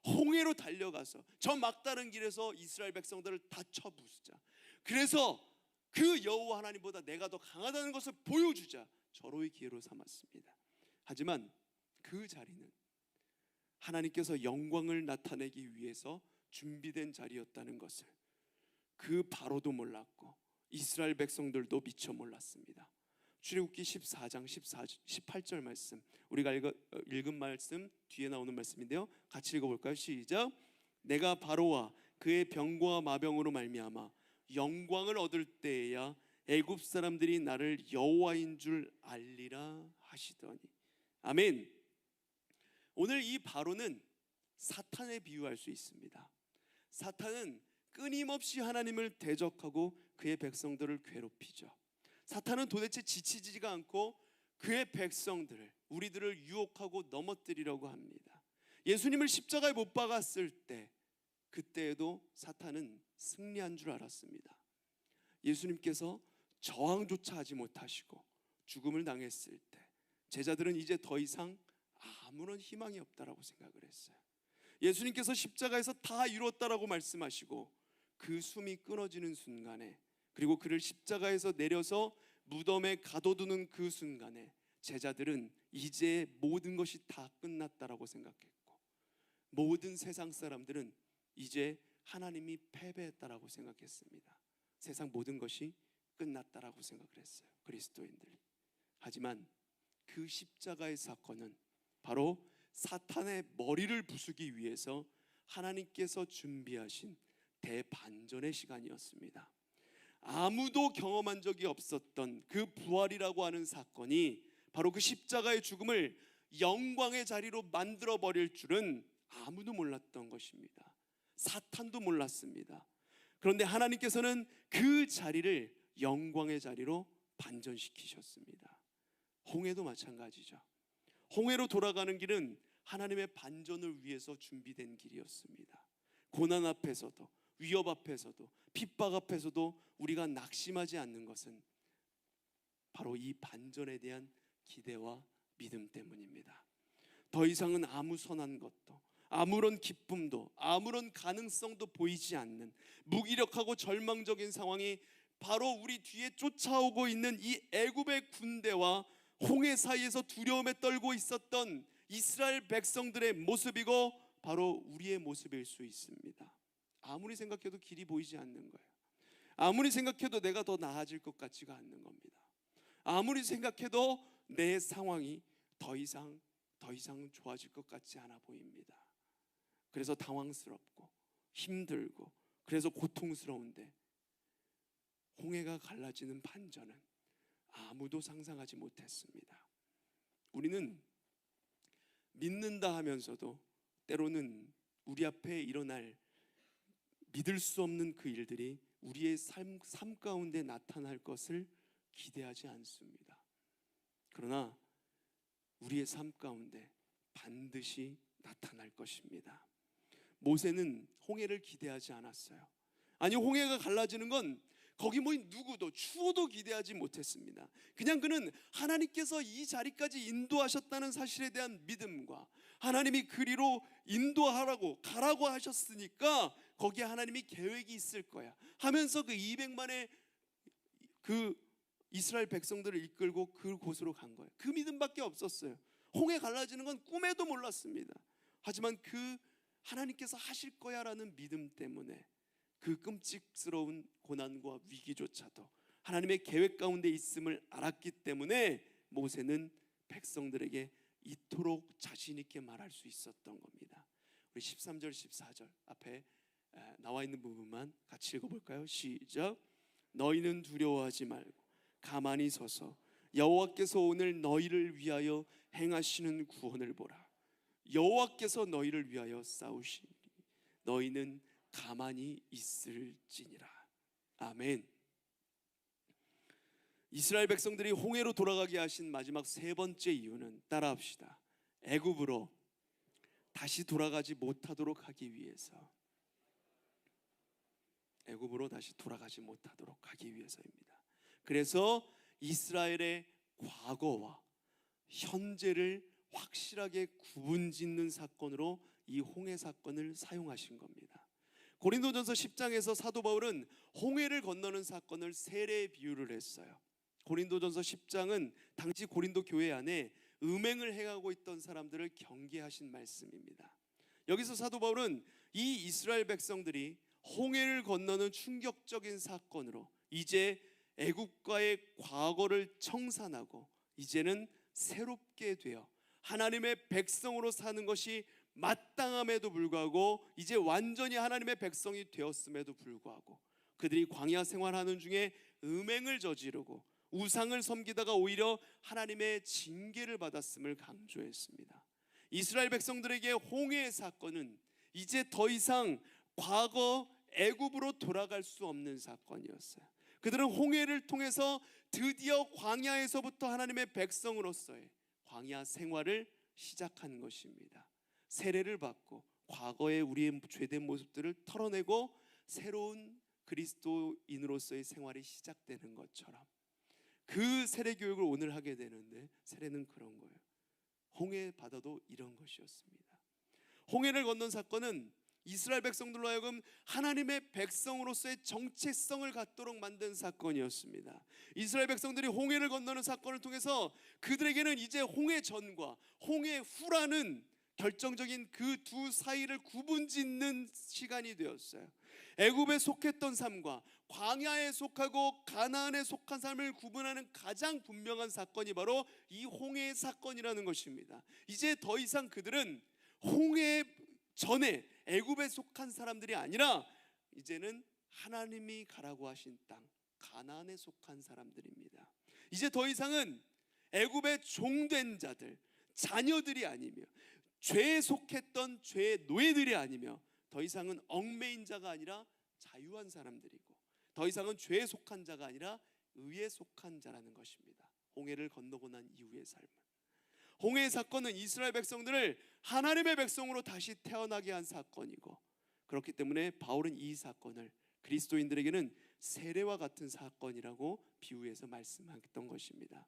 홍해로 달려가서 저 막다른 길에서 이스라엘 백성들을 다 쳐부수자, 그래서 그 여호와 하나님보다 내가 더 강하다는 것을 보여주자, 절호의 기회로 삼았습니다. 하지만 그 자리는 하나님께서 영광을 나타내기 위해서 준비된 자리였다는 것을 그 바로도 몰랐고 이스라엘 백성들도 미처 몰랐습니다. 출애굽기 14장 18절 말씀, 우리가 읽은 말씀 뒤에 나오는 말씀인데요, 같이 읽어볼까요? 시작. 내가 바로와 그의 병과 마병으로 말미암아 영광을 얻을 때에야 애굽 사람들이 나를 여호와인 줄 알리라 하시더니. 아멘. 오늘 이 바로는 사탄에 비유할 수 있습니다. 사탄은 끊임없이 하나님을 대적하고 그의 백성들을 괴롭히죠. 사탄은 도대체 지치지가 않고 그의 백성들을, 우리들을 유혹하고 넘어뜨리려고 합니다. 예수님을 십자가에 못 박았을 때, 그때에도 사탄은 승리한 줄 알았습니다. 예수님께서 저항조차 하지 못하시고 죽음을 당했을 때 제자들은 이제 더 이상 아무런 희망이 없다라고 생각을 했어요. 예수님께서 십자가에서 다 이루었다라고 말씀하시고 그 숨이 끊어지는 순간에, 그리고 그를 십자가에서 내려서 무덤에 가둬두는 그 순간에 제자들은 이제 모든 것이 다 끝났다라고 생각했고, 모든 세상 사람들은 이제 하나님이 패배했다라고 생각했습니다. 세상 모든 것이 끝났다라고 생각을 했어요, 그리스도인들이. 하지만 그 십자가의 사건은 바로 사탄의 머리를 부수기 위해서 하나님께서 준비하신 대반전의 시간이었습니다. 아무도 경험한 적이 없었던 그 부활이라고 하는 사건이 바로 그 십자가의 죽음을 영광의 자리로 만들어 버릴 줄은 아무도 몰랐던 것입니다. 사탄도 몰랐습니다. 그런데 하나님께서는 그 자리를 영광의 자리로 반전시키셨습니다. 홍해도 마찬가지죠. 홍해로 돌아가는 길은 하나님의 반전을 위해서 준비된 길이었습니다. 고난 앞에서도, 위협 앞에서도, 핍박 앞에서도 우리가 낙심하지 않는 것은 바로 이 반전에 대한 기대와 믿음 때문입니다. 더 이상은 아무 선한 것도, 아무런 기쁨도, 아무런 가능성도 보이지 않는 무기력하고 절망적인 상황이 바로 우리 뒤에 쫓아오고 있는 이 애굽의 군대와 홍해 사이에서 두려움에 떨고 있었던 이스라엘 백성들의 모습이고 바로 우리의 모습일 수 있습니다. 아무리 생각해도 길이 보이지 않는 거예요. 아무리 생각해도 내가 더 나아질 것 같지가 않는 겁니다. 아무리 생각해도 내 상황이 더 이상 좋아질 것 같지 않아 보입니다. 그래서 당황스럽고 힘들고 그래서 고통스러운데, 홍해가 갈라지는 반전은 아무도 상상하지 못했습니다. 우리는 믿는다 하면서도 때로는 우리 앞에 일어날 믿을 수 없는 그 일들이 우리의 삶 가운데 나타날 것을 기대하지 않습니다. 그러나 우리의 삶 가운데 반드시 나타날 것입니다. 모세는 홍해를 기대하지 않았어요. 아니, 홍해가 갈라지는 건 거기 모인 누구도, 추호도 기대하지 못했습니다. 그냥 그는 하나님께서 이 자리까지 인도하셨다는 사실에 대한 믿음과 하나님이 그리로 인도하라고, 가라고 하셨으니까 거기에 하나님이 계획이 있을 거야 하면서 그 200만의 그 이스라엘 백성들을 이끌고 그곳으로 간 거예요. 그 믿음밖에 없었어요. 홍해 갈라지는 건 꿈에도 몰랐습니다. 하지만 그 하나님께서 하실 거야라는 믿음 때문에 그 끔찍스러운 고난과 위기조차도 하나님의 계획 가운데 있음을 알았기 때문에 모세는 백성들에게 이토록 자신 있게 말할 수 있었던 겁니다. 우리 13절 14절 앞에 나와 있는 부분만 같이 읽어볼까요? 시작. 너희는 두려워하지 말고 가만히 서서 여호와께서 오늘 너희를 위하여 행하시는 구원을 보라. 여호와께서 너희를 위하여 싸우시니 너희는 가만히 있을지니라. 아멘. 이스라엘 백성들이 홍해로 돌아가게 하신 마지막 세 번째 이유는, 따라합시다. 애굽으로 다시 돌아가지 못하도록 하기 위해서. 애굽으로 다시 돌아가지 못하도록 하기 위해서입니다. 그래서 이스라엘의 과거와 현재를 확실하게 구분짓는 사건으로 이 홍해 사건을 사용하신 겁니다. 고린도전서 10장에서 사도 바울은 홍해를 건너는 사건을 세례에 비유를 했어요. 고린도전서 10장은 당시 고린도 교회 안에 음행을 행하고 있던 사람들을 경계하신 말씀입니다. 여기서 사도 바울은 이 이스라엘 백성들이 홍해를 건너는 충격적인 사건으로 이제 애국과의 과거를 청산하고 이제는 새롭게 되어 하나님의 백성으로 사는 것이 마땅함에도 불구하고 이제 완전히 하나님의 백성이 되었음에도 불구하고 그들이 광야 생활하는 중에 음행을 저지르고 우상을 섬기다가 오히려 하나님의 징계를 받았음을 강조했습니다. 이스라엘 백성들에게 홍해의 사건은 이제 더 이상 과거 애굽으로 돌아갈 수 없는 사건이었어요. 그들은 홍해를 통해서 드디어 광야에서부터 하나님의 백성으로서의 광야 생활을 시작한 것입니다. 세례를 받고 과거의 우리의 죄된 모습들을 털어내고 새로운 그리스도인으로서의 생활이 시작되는 것처럼 그 세례 교육을 오늘 하게 되는데, 세례는 그런 거예요. 홍해 바다도 이런 것이었습니다. 홍해를 건넌 사건은 이스라엘 백성들로 하여금 하나님의 백성으로서의 정체성을 갖도록 만든 사건이었습니다. 이스라엘 백성들이 홍해를 건너는 사건을 통해서 그들에게는 이제 홍해 전과 홍해 후라는 결정적인 그 두 사이를 구분짓는 시간이 되었어요. 애굽에 속했던 삶과 광야에 속하고 가나안에 속한 삶을 구분하는 가장 분명한 사건이 바로 이 홍해의 사건이라는 것입니다. 이제 더 이상 그들은 홍해 전에 애굽에 속한 사람들이 아니라 이제는 하나님이 가라고 하신 땅 가나안에 속한 사람들입니다. 이제 더 이상은 애굽의 종된 자들, 자녀들이 아니며 죄에 속했던 죄의 노예들이 아니며 더 이상은 얽매인 자가 아니라 자유한 사람들이고 더 이상은 죄에 속한 자가 아니라 의에 속한 자라는 것입니다. 홍해를 건너고 난 이후의 삶은, 홍해의 사건은 이스라엘 백성들을 하나님의 백성으로 다시 태어나게 한 사건이고, 그렇기 때문에 바울은 이 사건을 그리스도인들에게는 세례와 같은 사건이라고 비유해서 말씀했던 것입니다.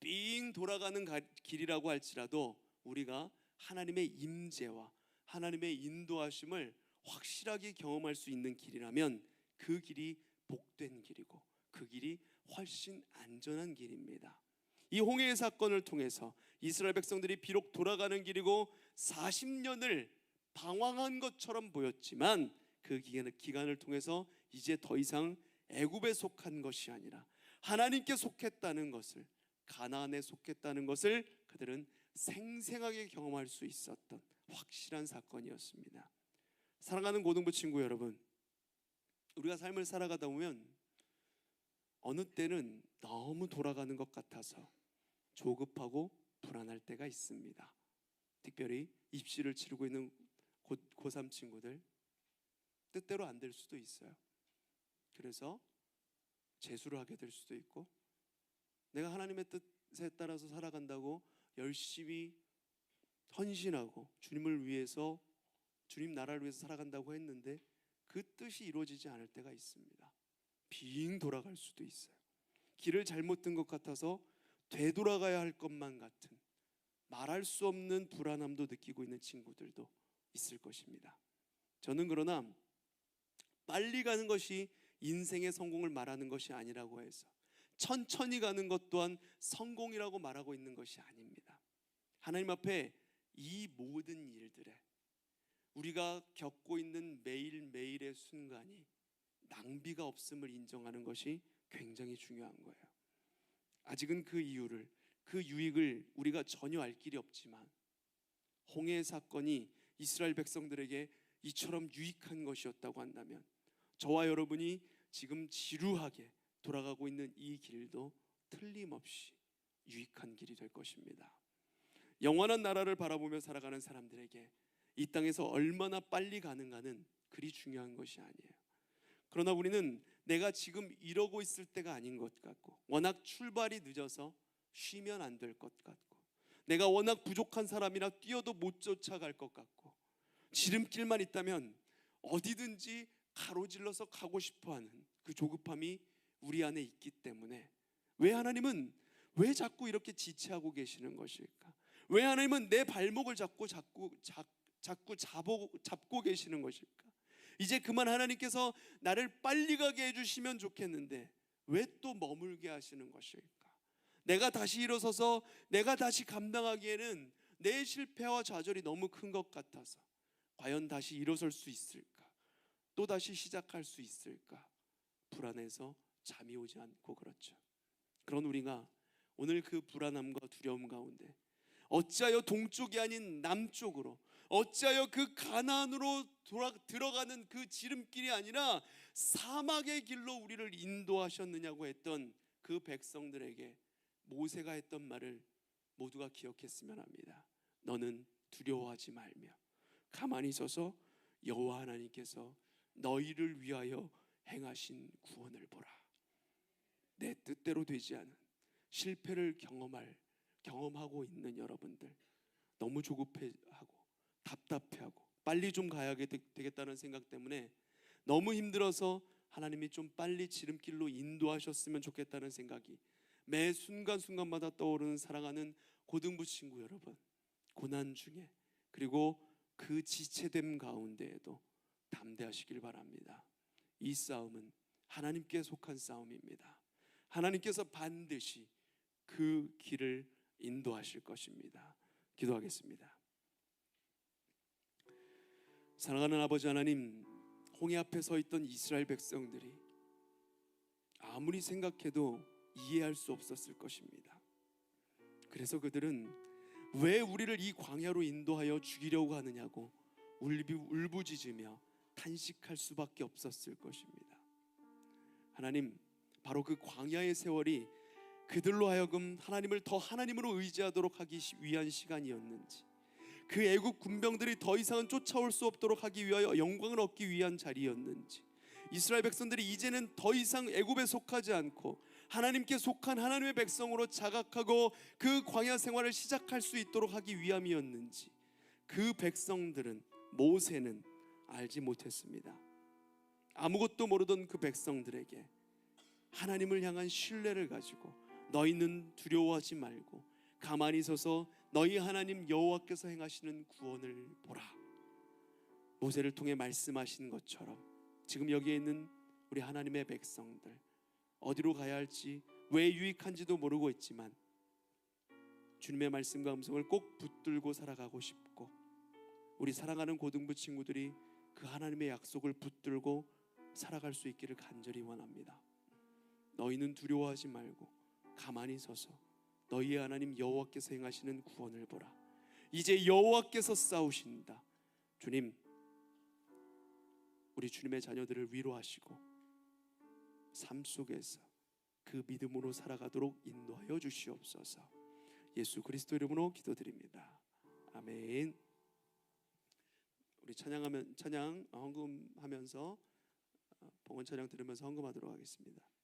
삥 돌아가는 길이라고 할지라도 우리가 하나님의 임재와 하나님의 인도하심을 확실하게 경험할 수 있는 길이라면 그 길이 복된 길이고 그 길이 훨씬 안전한 길입니다. 이 홍해의 사건을 통해서 이스라엘 백성들이 비록 돌아가는 길이고 40년을 방황한 것처럼 보였지만 그 기간을 통해서 이제 더 이상 애굽에 속한 것이 아니라 하나님께 속했다는 것을, 가나안에 속했다는 것을 그들은 생생하게 경험할 수 있었던 확실한 사건이었습니다. 사랑하는 고등부 친구 여러분, 우리가 삶을 살아가다 보면 어느 때는 너무 돌아가는 것 같아서 조급하고 불안할 때가 있습니다. 특별히 입시를 치르고 있는 고3 친구들, 뜻대로 안 될 수도 있어요. 그래서 재수를 하게 될 수도 있고, 내가 하나님의 뜻에 따라서 살아간다고 열심히 헌신하고 주님을 위해서, 주님 나라를 위해서 살아간다고 했는데 그 뜻이 이루어지지 않을 때가 있습니다. 빙 돌아갈 수도 있어요. 길을 잘못 든 것 같아서 되돌아가야 할 것만 같은 말할 수 없는 불안함도 느끼고 있는 친구들도 있을 것입니다. 저는 그러나 빨리 가는 것이 인생의 성공을 말하는 것이 아니라고 해서 천천히 가는 것 또한 성공이라고 말하고 있는 것이 아닙니다. 하나님 앞에 이 모든 일들에 우리가 겪고 있는 매일매일의 순간이 낭비가 없음을 인정하는 것이 굉장히 중요한 거예요. 아직은 그 이유를, 그 유익을 우리가 전혀 알 길이 없지만 홍해의 사건이 이스라엘 백성들에게 이처럼 유익한 것이었다고 한다면 저와 여러분이 지금 지루하게 돌아가고 있는 이 길도 틀림없이 유익한 길이 될 것입니다. 영원한 나라를 바라보며 살아가는 사람들에게 이 땅에서 얼마나 빨리 가는가는 그리 중요한 것이 아니에요. 그러나 우리는 내가 지금 이러고 있을 때가 아닌 것 같고, 워낙 출발이 늦어서 쉬면 안 될 것 같고, 내가 워낙 부족한 사람이라 뛰어도 못 쫓아갈 것 같고, 지름길만 있다면 어디든지 가로질러서 가고 싶어하는 그 조급함이 우리 안에 있기 때문에 하나님은 왜 자꾸 이렇게 지체하고 계시는 것일까? 왜 하나님은 내 발목을 자꾸 잡고 계시는 것일까? 이제 그만 하나님께서 나를 빨리 가게 해주시면 좋겠는데 왜 또 머물게 하시는 것일까? 내가 다시 일어서서 내가 다시 감당하기에는 내 실패와 좌절이 너무 큰 것 같아서 과연 다시 일어설 수 있을까? 또 다시 시작할 수 있을까? 불안해서 잠이 오지 않고 그렇죠. 그런 우리가 오늘 그 불안함과 두려움 가운데 어찌하여 동쪽이 아닌 남쪽으로, 어찌하여 그 가나안으로 들어가는 그 지름길이 아니라 사막의 길로 우리를 인도하셨느냐고 했던 그 백성들에게 모세가 했던 말을 모두가 기억했으면 합니다. 너는 두려워하지 말며 가만히 서서 여호와 하나님께서 너희를 위하여 행하신 구원을 보라. 내 뜻대로 되지 않은 실패를 경험하고 있는 여러분들, 너무 조급해하고 답답해하고 빨리 좀 가야 되겠다는 생각 때문에 너무 힘들어서 하나님이 좀 빨리 지름길로 인도하셨으면 좋겠다는 생각이 매 순간순간마다 떠오르는 사랑하는 고등부 친구 여러분, 고난 중에 그리고 그 지체됨 가운데에도 담대하시길 바랍니다. 이 싸움은 하나님께 속한 싸움입니다. 하나님께서 반드시 그 길을 인도하실 것입니다. 기도하겠습니다. 사랑하는 아버지 하나님, 홍해 앞에 서 있던 이스라엘 백성들이 아무리 생각해도 이해할 수 없었을 것입니다. 그래서 그들은 왜 우리를 이 광야로 인도하여 죽이려고 하느냐고 울부짖으며 탄식할 수밖에 없었을 것입니다. 하나님, 바로 그 광야의 세월이 그들로 하여금 하나님을 더 하나님으로 의지하도록 하기 위한 시간이었는지, 그 애국 군병들이 더 이상은 쫓아올 수 없도록 하기 위하여 영광을 얻기 위한 자리였는지, 이스라엘 백성들이 이제는 더 이상 애굽에 속하지 않고 하나님께 속한 하나님의 백성으로 자각하고 그 광야 생활을 시작할 수 있도록 하기 위함이었는지, 그 백성들은, 모세는 알지 못했습니다. 아무것도 모르던 그 백성들에게 하나님을 향한 신뢰를 가지고 너희는 두려워하지 말고 가만히 서서 너희 하나님 여호와께서 행하시는 구원을 보라, 모세를 통해 말씀하신 것처럼 지금 여기에 있는 우리 하나님의 백성들, 어디로 가야 할지 왜 유익한지도 모르고 있지만 주님의 말씀과 음성을 꼭 붙들고 살아가고 싶고, 우리 사랑하는 고등부 친구들이 그 하나님의 약속을 붙들고 살아갈 수 있기를 간절히 원합니다. 너희는 두려워하지 말고 가만히 서서 너희의 하나님 여호와께서 행하시는 구원을 보라. 이제 여호와께서 싸우신다. 주님, 우리 주님의 자녀들을 위로하시고 삶 속에서 그 믿음으로 살아가도록 인도하여 주시옵소서. 예수 그리스도 이름으로 기도드립니다. 아멘. 우리 찬양 헌금하면서 봉헌 찬양 들으면서 헌금하도록 하겠습니다.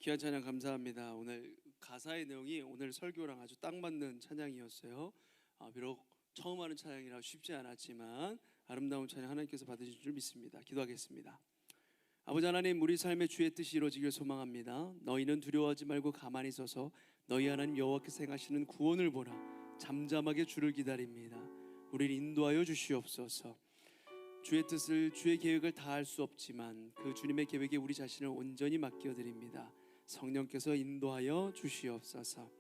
귀한 찬양 감사합니다. 오늘 가사의 내용이 오늘 설교랑 아주 딱 맞는 찬양이었어요. 비록 처음 하는 찬양이라 쉽지 않았지만 아름다운 찬양 하나님께서 받으실 줄 믿습니다. 기도하겠습니다. 아버지 하나님, 우리 삶의 주의 뜻이 이루어지길 소망합니다. 너희는 두려워하지 말고 가만히 서서 너희 하나님 여호와께서 행하시는 구원을 보라. 잠잠하게 주를 기다립니다. 우리를 인도하여 주시옵소서. 주의 뜻을, 주의 계획을 다 할 수 없지만 그 주님의 계획에 우리 자신을 온전히 맡겨드립니다. 성령께서 인도하여 주시옵소서.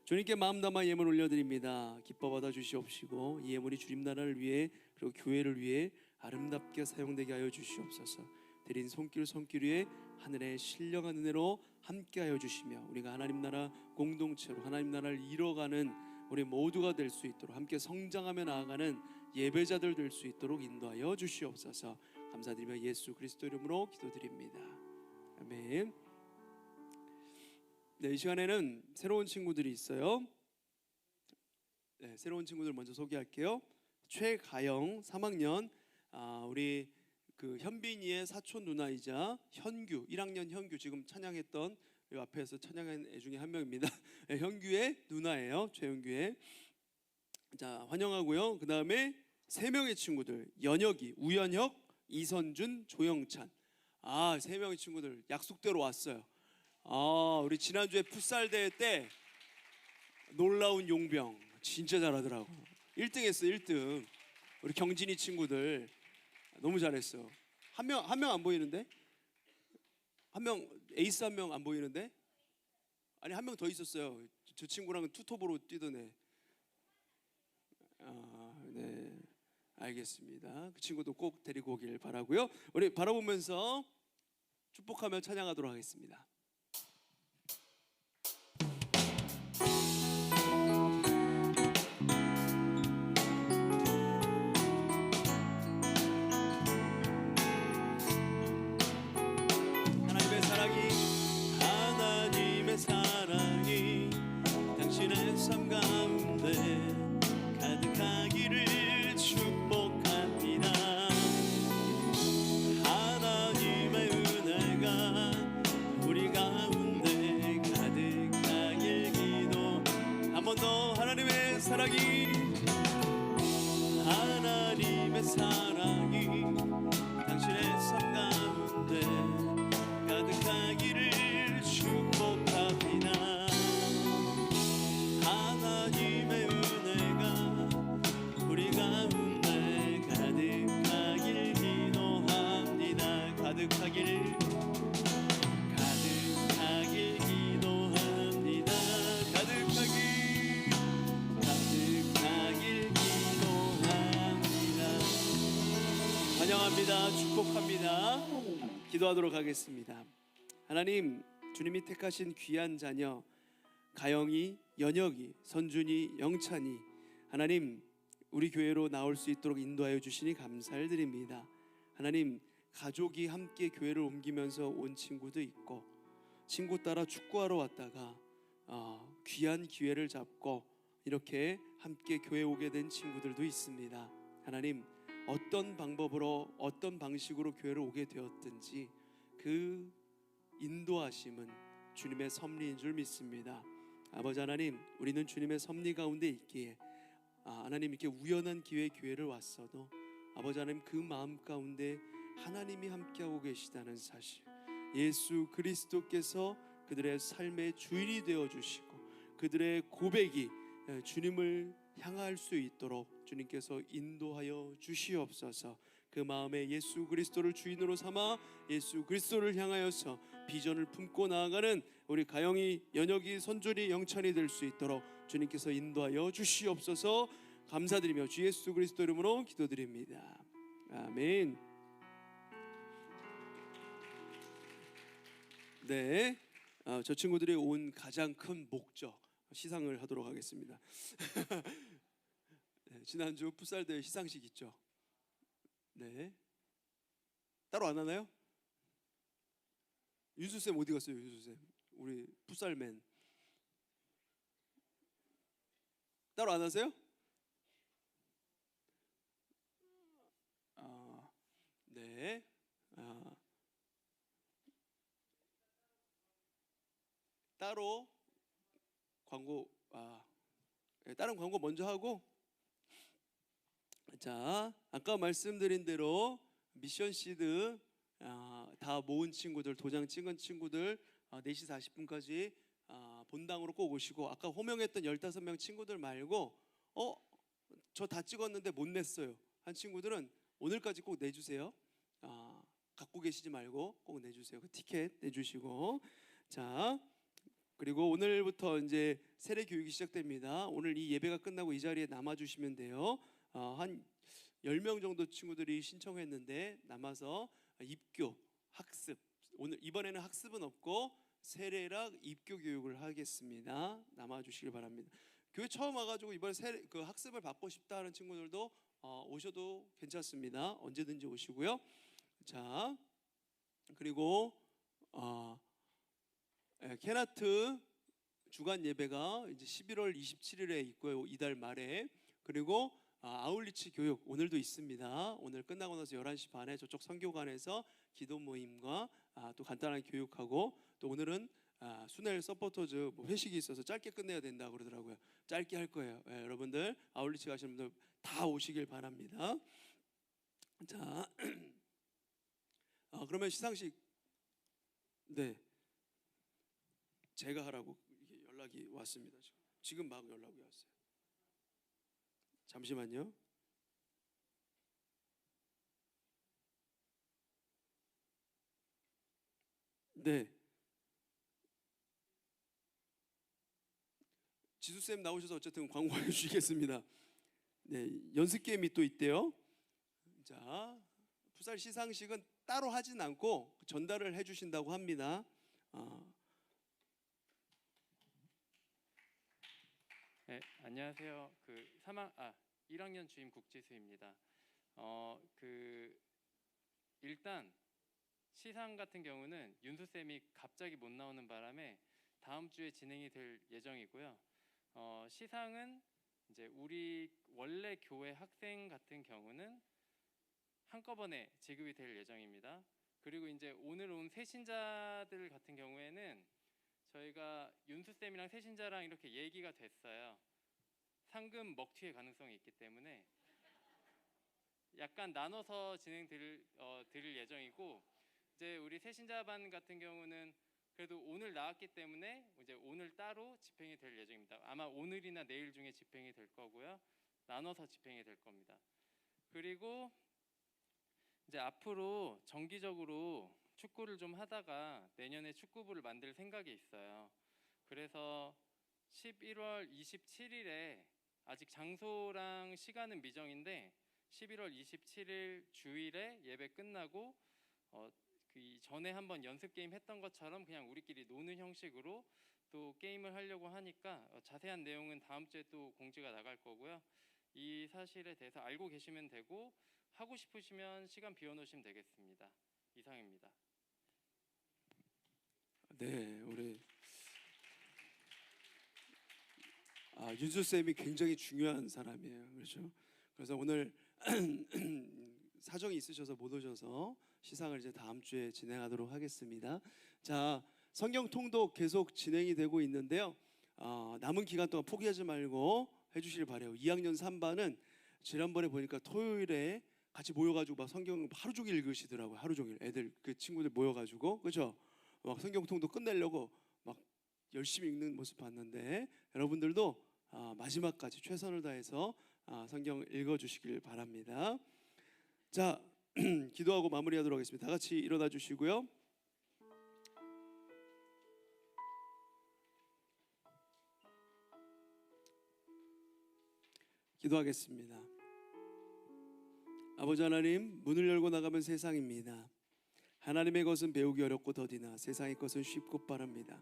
주님께 마음 담아 예물 올려드립니다. 기뻐 받아 주시옵시고 이 예물이 주님 나라를 위해 그리고 교회를 위해 아름답게 사용되게 하여 주시옵소서. 드린 손길 위에 하늘의 신령한 은혜로 함께하여 주시며 우리가 하나님 나라 공동체로 하나님 나라를 이뤄가는 우리 모두가 될 수 있도록 함께 성장하며 나아가는 예배자들 될 수 있도록 인도하여 주시옵소서. 감사드리며 예수 그리스도 이름으로 기도드립니다. 아멘. 네, 이 시간에는 새로운 친구들이 있어요. 네, 새로운 친구들 먼저 소개할게요. 최가영 3학년, 우리 그 현빈이의 사촌 누나이자 현규 1학년 현규, 지금 찬양했던 이 앞에서 찬양한 애 중에 한 명입니다. 네, 현규의 누나예요. 최현규의. 자, 환영하고요. 그 다음에 세 명의 친구들, 연혁이, 우연혁, 이선준, 조영찬. 세 명의 친구들 약속대로 왔어요. 우리 지난주에 풋살 대회 때 놀라운 용병 진짜 잘하더라고. 1등 했어, 1등. 우리 경진이 친구들 너무 잘했어. 한 명 안 보이는데? 에이스 한 명 안 보이는데? 아니, 한 명 더 있었어요. 저 친구랑은 투톱으로 뛰던 애. 네, 알겠습니다. 그 친구도 꼭 데리고 오길 바라고요. 우리 바라보면서 축복하며 찬양하도록 하겠습니다. 하나님의 사랑이 당신의 삶 가운데 가득하기를 축복합니다. 하나님의 은혜가 우리 가운데 가득하길 기도. 한 번 더. 하나님의 사랑이, 하나님의 사랑이 당신의 삶 가운데 가득하기를 축복합니다. 하나님의 은혜가 우리 가운데 가득하길 기도합니다. 가득하길 기도합니다. 가득하길 기도합니다. 환영합니다. 축복합니다. 기도하도록 하겠습니다. 하나님, 주님이 택하신 귀한 자녀 가영이, 연혁이, 선준이, 영찬이, 하나님 우리 교회로 나올 수 있도록 인도하여 주시니 감사를 드립니다. 하나님, 가족이 함께 교회를 옮기면서 온 친구도 있고, 친구 따라 축구하러 왔다가 귀한 기회를 잡고 이렇게 함께 교회 오게 된 친구들도 있습니다. 하나님, 어떤 방법으로 어떤 방식으로 교회를 오게 되었든지 그 인도하심은 주님의 섭리인 줄 믿습니다. 아버지 하나님, 우리는 주님의 섭리 가운데 있기에 하나님 이렇게 우연한 기회에 교회를 왔어도 아버지 하나님 그 마음 가운데 하나님이 함께하고 계시다는 사실, 예수 그리스도께서 그들의 삶의 주인이 되어주시고 그들의 고백이 주님을 향할 수 있도록 주님께서 인도하여 주시옵소서. 그 마음에 예수 그리스도를 주인으로 삼아 예수 그리스도를 향하여서 비전을 품고 나아가는 우리 가영이, 연혁이, 선준이, 영찬이 될 수 있도록 주님께서 인도하여 주시옵소서. 감사드리며 주 예수 그리스도 이름으로 기도드립니다. 아멘. 네, 저 친구들이 온 가장 큰 목적 시상을 하도록 하겠습니다. 네, 지난주 풋살 대회 시상식 있죠? 네, 따로 안 하나요? 윤수쌤 어디 갔어요? 윤수쌤, 우리 풋살맨 따로 안 하세요? 네, 따로 광고 다른 광고 먼저 하고, 자 아까 말씀드린 대로 미션 시드 다 모은 친구들, 도장 찍은 친구들 4시 40분까지 본당으로 꼭 오시고, 아까 호명했던 15명 친구들 말고 저 다 찍었는데 못 냈어요 한 친구들은 오늘까지 꼭 내주세요. 갖고 계시지 말고 꼭 내주세요. 그 티켓 내주시고. 자 그리고 오늘부터 이제 세례 교육이 시작됩니다. 오늘 이 예배가 끝나고 이 자리에 남아주시면 돼요. 한 10명 정도 친구들이 신청했는데 남아서 입교, 학습, 오늘 이번에는 학습은 없고 세례랑 입교 교육을 하겠습니다. 남아주시길 바랍니다. 교회 처음 와가지고 이번에 그 학습을 받고 싶다 하는 친구들도 오셔도 괜찮습니다. 언제든지 오시고요. 자 그리고 케나트 주간 예배가 이제 11월 27일에 있고요. 이달 말에. 그리고 아울리치 교육 오늘도 있습니다. 오늘 끝나고 나서 11시 반에 저쪽 선교관에서 기도 모임과 또 간단한 교육하고, 또 오늘은 수넬 서포터즈 회식이 있어서 짧게 끝내야 된다 그러더라고요. 짧게 할 거예요. 여러분들 아울리치 가시는 분들 다 오시길 바랍니다. 자 그러면 시상식 제가 하라고 연락이 왔습니다. 지금 막 연락이 왔어요. 잠시만요. 네. 지수쌤 나오셔서 어쨌든 광고해 주시겠습니다. 네, 연습 게임이 또 있대요. 자, 풋살 시상식은 따로 하진 않고 전달을 해 주신다고 합니다. 네, 안녕하세요. 1학년 주임 국지수입니다. 일단 시상 같은 경우는 윤수 쌤이 갑자기 못 나오는 바람에 다음 주에 진행이 될 예정이고요. 시상은 이제 우리 원래 교회 학생 같은 경우는 한꺼번에 지급이 될 예정입니다. 그리고 이제 오늘 온 새신자들 같은 경우에는 저희가 윤수 쌤이랑 새신자랑 이렇게 얘기가 됐어요. 상금 먹튀의 가능성이 있기 때문에 약간 나눠서 드릴 예정이고, 이제 우리 새신자반 같은 경우는 그래도 오늘 나왔기 때문에 이제 오늘 따로 집행이 될 예정입니다. 아마 오늘이나 내일 중에 집행이 될 거고요. 나눠서 집행이 될 겁니다. 그리고 이제 앞으로 정기적으로 축구를 좀 하다가 내년에 축구부를 만들 생각이 있어요. 그래서 11월 27일에 아직 장소랑 시간은 미정인데 11월 27일 주일에 예배 끝나고 그 전에 한번 연습 게임 했던 것처럼 그냥 우리끼리 노는 형식으로 또 게임을 하려고 하니까 자세한 내용은 다음 주에 또 공지가 나갈 거고요. 이 사실에 대해서 알고 계시면 되고, 하고 싶으시면 시간 비워놓으시면 되겠습니다. 이상입니다. 네, 우리 윤수 쌤이 굉장히 중요한 사람이에요. 그렇죠? 그래서 오늘 사정이 있으셔서 못 오셔서 시상을 이제 다음 주에 진행하도록 하겠습니다. 자, 성경 통독 계속 진행이 되고 있는데요. 남은 기간 동안 포기하지 말고 해주시길 바래요. 2학년 3반은 지난번에 보니까 토요일에 같이 모여가지고 막 성경 하루 종일 읽으시더라고요. 하루 종일 애들 그 친구들 모여가지고, 그렇죠? 막 성경 통독 끝내려고 막 열심히 읽는 모습 봤는데, 여러분들도 마지막까지 최선을 다해서 성경 읽어주시길 바랍니다. 자, 기도하고 마무리하도록 하겠습니다. 다 같이 일어나 주시고요. 기도하겠습니다. 아버지 하나님, 문을 열고 나가면 세상입니다. 하나님의 것은 배우기 어렵고 더디나 세상의 것은 쉽고 빠릅니다.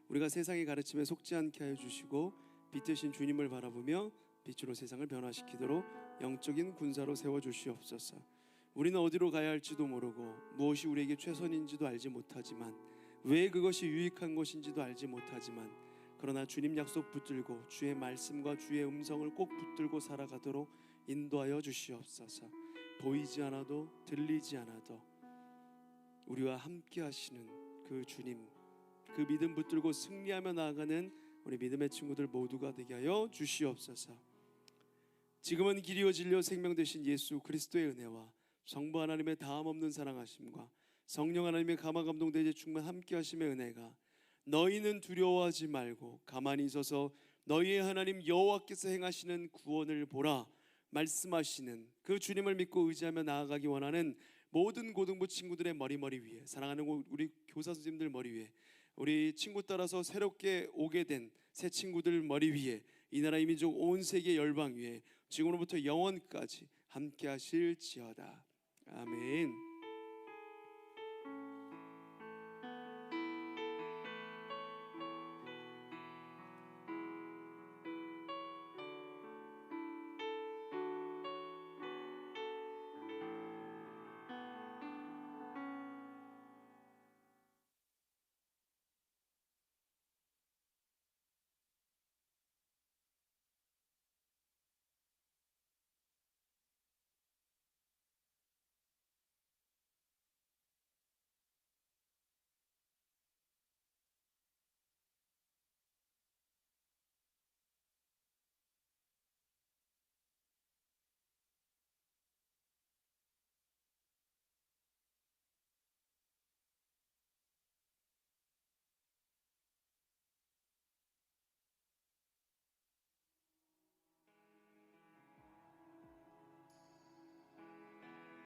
우리가 세상의 가르침에 속지 않게 하여 주시고 빛 되신 주님을 바라보며 빛으로 세상을 변화시키도록 영적인 군사로 세워주시옵소서. 우리는 어디로 가야 할지도 모르고 무엇이 우리에게 최선인지도 알지 못하지만, 왜 그것이 유익한 것인지도 알지 못하지만, 그러나 주님 약속 붙들고 주의 말씀과 주의 음성을 꼭 붙들고 살아가도록 인도하여 주시옵소서. 보이지 않아도 들리지 않아도 우리와 함께 하시는 그 주님 그 믿음 붙들고 승리하며 나아가는 우리 믿음의 친구들 모두가 되게 하여 주시옵소서. 지금은 길이요 진리요 생명 되신 예수 그리스도의 은혜와 성부 하나님의 다함없는 사랑하심과 성령 하나님의 감화 감동되게 충만 함께 하심의 은혜가 너희는 두려워하지 말고 가만히 있어서 너희의 하나님 여호와께서 행하시는 구원을 보라 말씀하시는 그 주님을 믿고 의지하며 나아가기 원하는 모든 고등부 친구들의 머리 위에, 사랑하는 우리 교사 선생님들 머리 위에, 우리 친구 따라서 새롭게 오게 된 새 친구들 머리 위에, 이 나라 이 민족 온 세계 열방 위에 지금으로부터 영원까지 함께 하실지어다. 아멘.